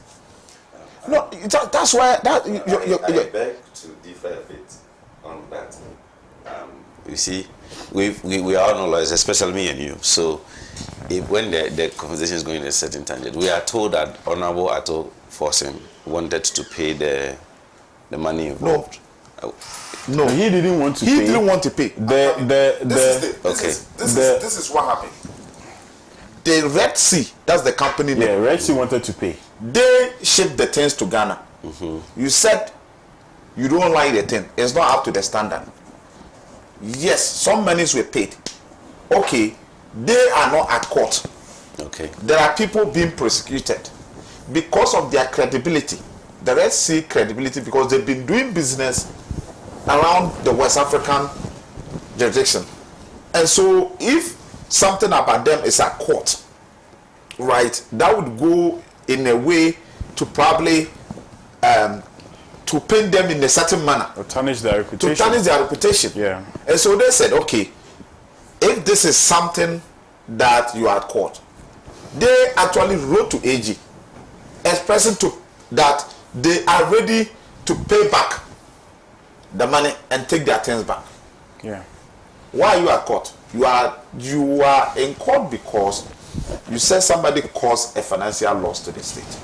Speaker 5: No, that's why
Speaker 2: I beg to differ a bit on that. You see, we are all lawyers, especially me and you. So, when the conversation is going in a certain tangent, we are told that Honorable Ato Forsen wanted to pay the money involved.
Speaker 5: No,
Speaker 1: he didn't want to pay.
Speaker 5: He didn't want to pay.
Speaker 3: This is what happened.
Speaker 5: The Red Sea, that's the company name.
Speaker 1: Yeah, Red Sea wanted to pay.
Speaker 5: They shipped the things to Ghana. You said you don't like the thing. It's not up to the standard. Yes, some monies were paid. Okay, they are not at court.
Speaker 2: Okay.
Speaker 5: There are people being prosecuted because of their credibility. The Red Sea credibility, because they've been doing business around the West African jurisdiction. And so if something about them is at court, right, that would go in a way to probably to paint them in a certain manner.
Speaker 1: Or tarnish their reputation.
Speaker 5: To tarnish their reputation.
Speaker 1: Yeah.
Speaker 5: And so they said, okay, if this is something that you are at court, they actually wrote to AG expressing that they are ready to pay back the money and take their things back.
Speaker 1: Yeah.
Speaker 5: Why are you at court? You are in court because you said somebody caused a financial loss to the state.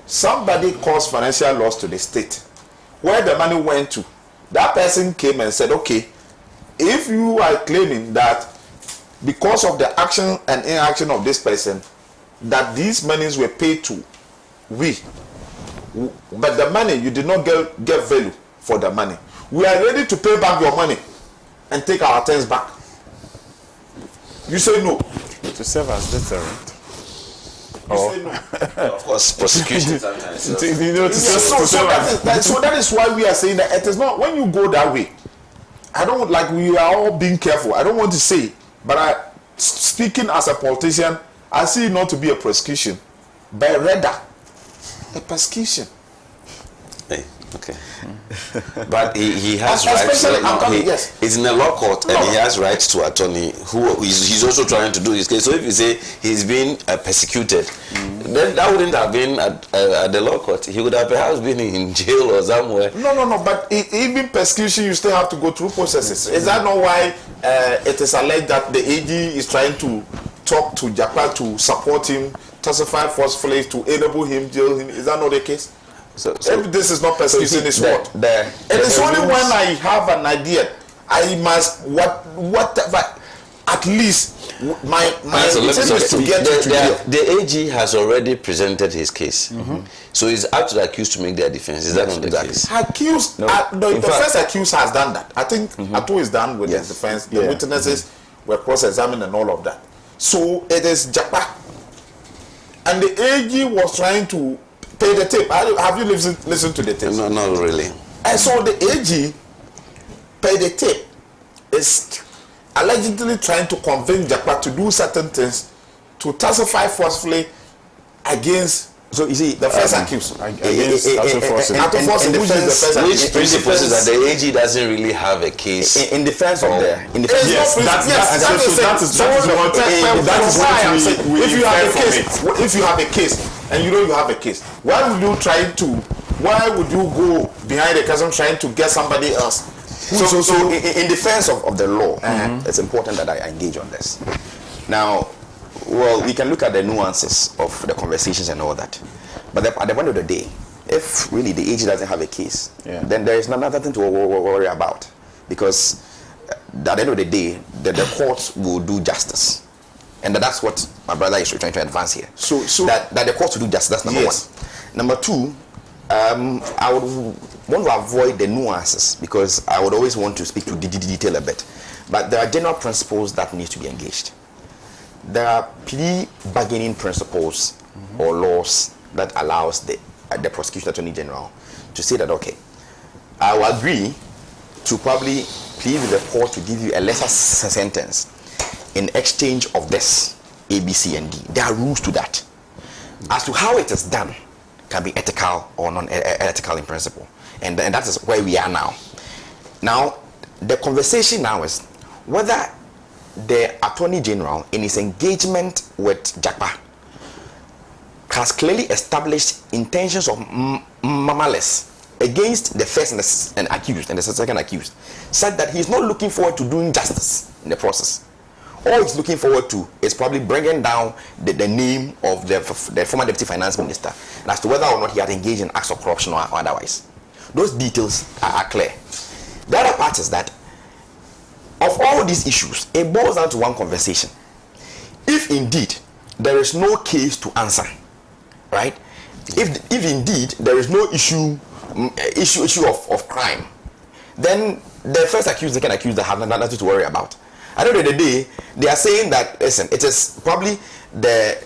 Speaker 5: Somebody caused financial loss to the state. Where the money went to, that person came and said, okay, if you are claiming that because of the action and inaction of this person, that these monies were paid to but the money, you did not get value for the money. We are ready to pay back your money and take our things back. You say no.
Speaker 1: To serve as deterrent.
Speaker 5: You say no.
Speaker 2: Of course, prosecution sometimes.
Speaker 1: So
Speaker 5: that is why we are saying that it is not, when you go that way, I don't, like, we are all being careful. I don't want to say, but speaking as a politician, I see it not to be a prosecution, but rather a persecution.
Speaker 2: Hey, okay. But he has rights.
Speaker 5: Yes.
Speaker 2: He's in a law court and he has rights to attorney who he's also trying to do his case. So if you say he's being persecuted, then that wouldn't have been at the law court. He would have perhaps been in jail or somewhere.
Speaker 5: No. But even persecution, you still have to go through processes. Is that not why it is alleged that the AG is trying to talk to Japan to support him, testify forcefully to enable him, jail him? Is that not the case? So if this is not persecution, it's what? It is only when I have an idea, I must whatever. At least my intention is to get to jail.
Speaker 2: The AG has already presented his case, so it's up to the accused to make their defense. Is that not the case?
Speaker 5: Accused, the first accused has done that. I think Ato is done with his defense. The witnesses were cross-examined and all of that. So it is Japan, and the AG was trying to pay the tape. Have you listened to the tape?
Speaker 2: No, not really.
Speaker 5: And so the AG paid the tape is allegedly trying to convince Japan to do certain things, to testify forcefully against. So you see, the first accused
Speaker 1: against Ato Forsen,
Speaker 2: which presupposes that the AG doesn't really have a case
Speaker 4: in defense of the.
Speaker 5: If you have a case and you know you have a case, why would you go behind the person trying to get somebody else?
Speaker 4: So in defense of the law, it's important that I engage on this. Now, well, we can look at the nuances of the conversations and all that, but at the end of the day, if really the AG doesn't have a case, then there is nothing to worry about, because at the end of the day, the court will do justice, and that's what my brother is trying to advance here. So that the court will do justice. That's number one. Number two, I would want to avoid the nuances, because I would always want to speak to the detail a bit, but there are general principles that need to be engaged. There are plea bargaining principles or laws that allows the prosecution attorney general to say that, okay, I will agree to probably plead with the court to give you a lesser sentence in exchange of this A, B, C, and D. There are rules to that. As to how it is done can be ethical or non-ethical in principle, and that is where we are now. Now, the conversation now is whether the Attorney General, in his engagement with JAPA, has clearly established intentions of malice against the first and accused and the second accused said that he's not looking forward to doing justice in the process. All he's looking forward to is probably bringing down the name of the former deputy finance minister as to whether or not he had engaged in acts of corruption or otherwise. Those details are clear. The other part is that of all these issues, it boils down to one conversation. If indeed there is no case to answer, right? If indeed there is no issue of crime, then the first accused, second accused, they have nothing to worry about. At the end of the day, they are saying that, listen, it is probably the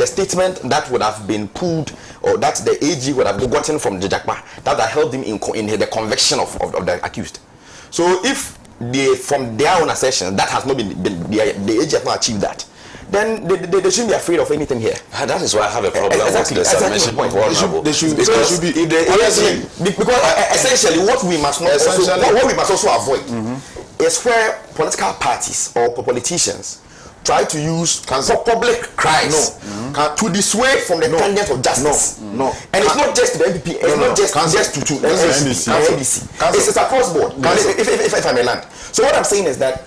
Speaker 4: statement that would have been pulled, or that the AG would have gotten from the Jakpa that helped him in the conviction of the accused. So if from their own assertion that has not been the AG has not achieved that, then they shouldn't be afraid of anything here.
Speaker 2: That is why I have a problem with the submission of vulnerable.
Speaker 4: Because essentially what we must also avoid is where political parties or politicians try to use public cries to dissuade from the tangent of justice. And it's not just the MPP, it's not just to NDC. It's across board. If I may land. So what I'm saying is that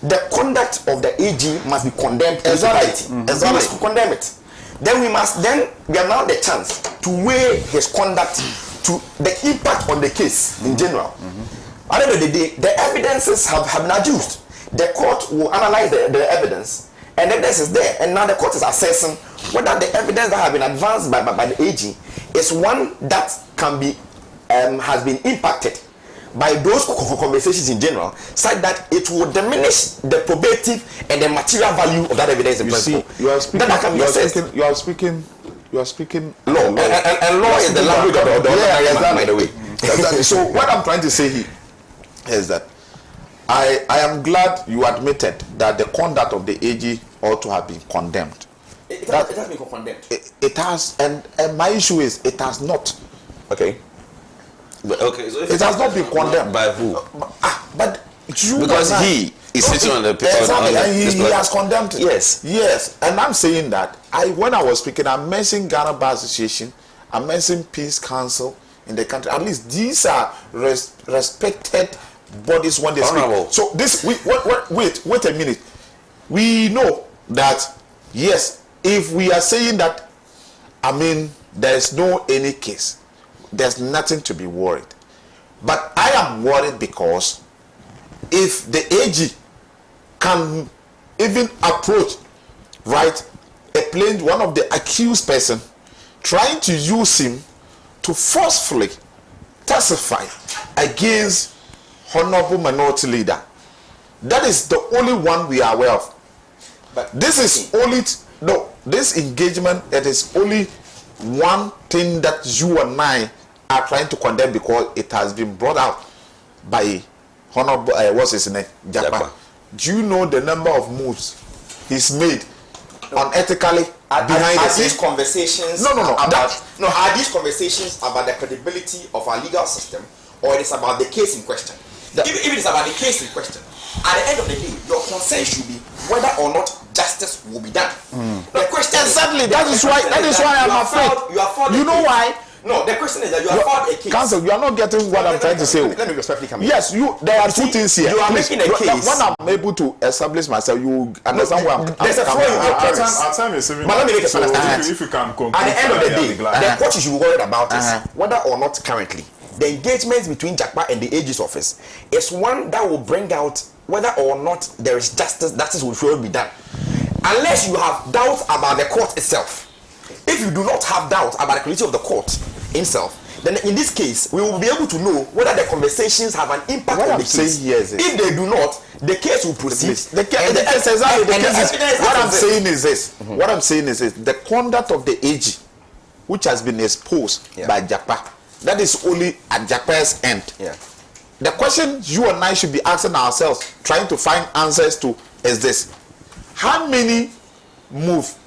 Speaker 4: the conduct of the AG must be condemned in society. We must condemn it. Then we are now the chance to weigh his conduct to the impact on the case in general. At the end of the day, the evidences have been adduced. The court will analyze the evidence, and evidence is there. And now the court is assessing whether the evidence that has been advanced by the AG is one that can be has been impacted by those conversations in general, such that it will diminish the probative and the material value of that evidence.
Speaker 5: You are speaking
Speaker 4: law, and law is the language of the by the way.
Speaker 5: Exactly. So what I'm trying to say here is that I am glad you admitted that the conduct of the AG ought to have been condemned.
Speaker 4: It has been condemned.
Speaker 5: It has, and my issue is it has not.
Speaker 4: Okay.
Speaker 2: Okay, so
Speaker 5: it has not been condemned
Speaker 2: by who?
Speaker 5: But you,
Speaker 2: because he is sitting on the paper.
Speaker 5: Exactly, and he has condemned it.
Speaker 4: Yes,
Speaker 5: and I'm saying that when I was speaking, I mentioned Ghana Bar Association, I mentioned Peace Council in the country. At least these are respected bodies when they speak. So this, wait a minute. We know that yes, if we are saying that, I mean, there is no any case. There's nothing to be worried. But I am worried because if the AG can even approach, right, one of the accused person, trying to use him to forcefully testify against Honorable Minority Leader, that is the only one we are aware of. But this is only, this engagement, it is only one thing that you and I are trying to condemn because it has been brought out by Honorable what's his name, Japan. Do you know the number of moves he's made unethically behind the
Speaker 4: these conversations? Are these conversations about the credibility of our legal system, or it is about the case in question? If it is about the case in question, at the end of the day, your concern should be whether or not justice will be done. The question
Speaker 5: exactly. That is why I'm afraid. You know why?
Speaker 4: No, the question is that you have filed a case.
Speaker 5: Counsel, you are not getting what I'm trying to say.
Speaker 4: Let me respectfully come in.
Speaker 5: Yes, there are two things here.
Speaker 4: You are making a case.
Speaker 5: When I'm able to establish myself, you understand where I'm coming from.
Speaker 4: There's a flaw in your premise.
Speaker 1: Our time is even.
Speaker 4: But let me make a understand.
Speaker 1: If you can conclude.
Speaker 4: At the end of the day, what you should be worried about is whether or not currently the engagement between Jakpa and the AG's office is one that will bring out whether or not there is justice will surely be done. Unless you have doubts about the court itself. If you do not have doubt about the quality of the court itself, then in this case, we will be able to know whether the conversations have an impact on the case. If they do not, the case will proceed.
Speaker 5: What I'm saying is this. What I'm saying is this. The conduct of the AG, which has been exposed by Jakpa, that is only at Jakpa's end. The question you and I should be asking ourselves, trying to find answers to, is this: how many moves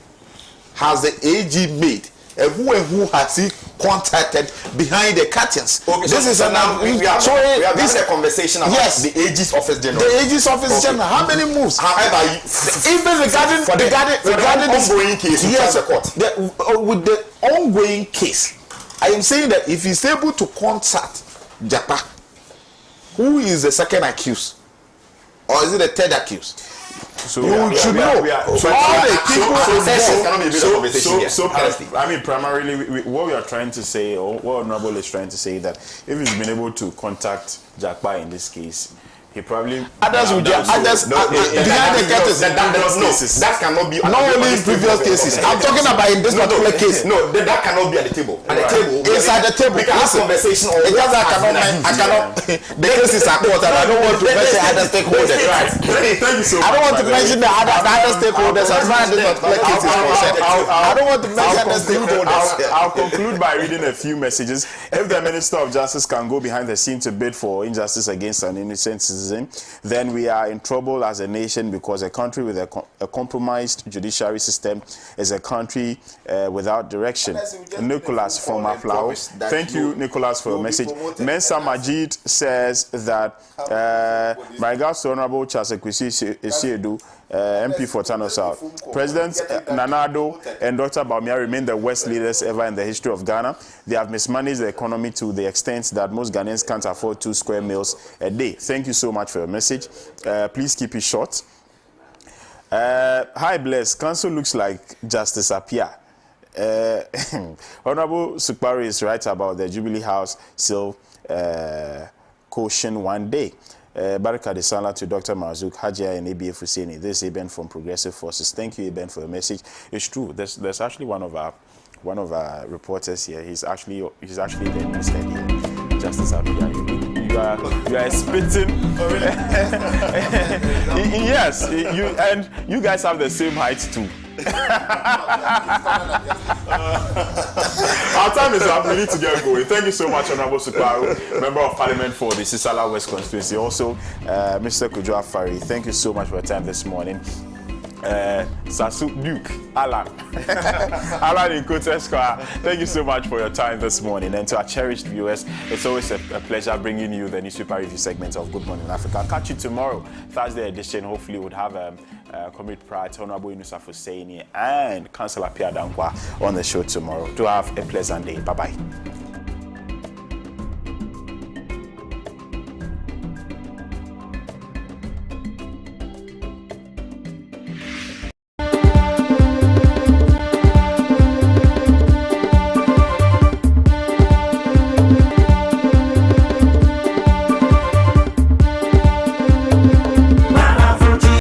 Speaker 5: has the AG made? And who has he contacted behind the curtains?
Speaker 4: Okay, this is now we are having a conversation about the AG's office general.
Speaker 5: The AG's office general. How many moves?
Speaker 4: However,
Speaker 5: even regarding
Speaker 4: the ongoing case,
Speaker 5: yes, with the ongoing case, I am saying that if he's able to contact Japa, who is the second accused? Or is it the third accused?
Speaker 1: So
Speaker 5: you should know. All the people.
Speaker 1: I mean, primarily, what we are trying to say, or what Honorable is trying to say, that if he's been able to contact Jakpa in this case, he probably
Speaker 5: others will just
Speaker 3: that cannot be
Speaker 5: not only in previous cases. I'm talking about in this particular case.
Speaker 3: No, that cannot be at the table. At the table,
Speaker 5: inside the table.
Speaker 3: We can have conversation.
Speaker 5: I cannot. The cases are court, and I don't want to mention other stakeholders.
Speaker 1: Thank you so much.
Speaker 5: I don't want to mention the other stakeholders as far as this particular case is concerned. I don't want to mention other stakeholders.
Speaker 1: I'll conclude by reading a few messages. If the Minister of Justice can go behind the scene to bid for injustice against an innocent citizen, then we are in trouble as a nation, because a country with a compromised judiciary system is a country without direction. Nicholas from Aflao. Thank you, Nicholas, for your message. Mensa Majid says that my regards to Honorable Charles Ekwesi Esiedu, MP for Tano South. President Nanado and Dr. Bawumia remain the worst leaders ever in the history of Ghana. They have mismanaged the economy to the extent that most Ghanaians can't afford 2 square meals a day. Thank you so much for your message. Please keep it short. Hi, Bless. Council looks like Justice Apia. Honorable Sukpari is right about the Jubilee House sale caution one day. Baraka de Sala to Dr. Marzouk, Hajia and ABF Husseini. This is Eben from Progressive Forces. Thank you, Eben, for the message. It's true. There's actually one of our reporters here. He's actually the news head here. Justice Apia. You are spitting. Yes, you guys have the same height too. Our time is up. We need to get going. Thank you so much, Honorable Sukwaru, Member of Parliament for the Sisala West constituency. Also, Mr. Kujo Afari, thank you so much for your time this morning. Sasu Duke, Alan in Kote Square, thank you so much for your time this morning. And to our cherished viewers, it's always a pleasure bringing you the newspaper review segment of Good Morning Africa. I'll catch you tomorrow, Thursday edition. Hopefully we'll have Comrade Pratt, Honorable Yunusa Husseini and Councillor Pia Dankwa on the show tomorrow. Do have a pleasant day. Bye-bye.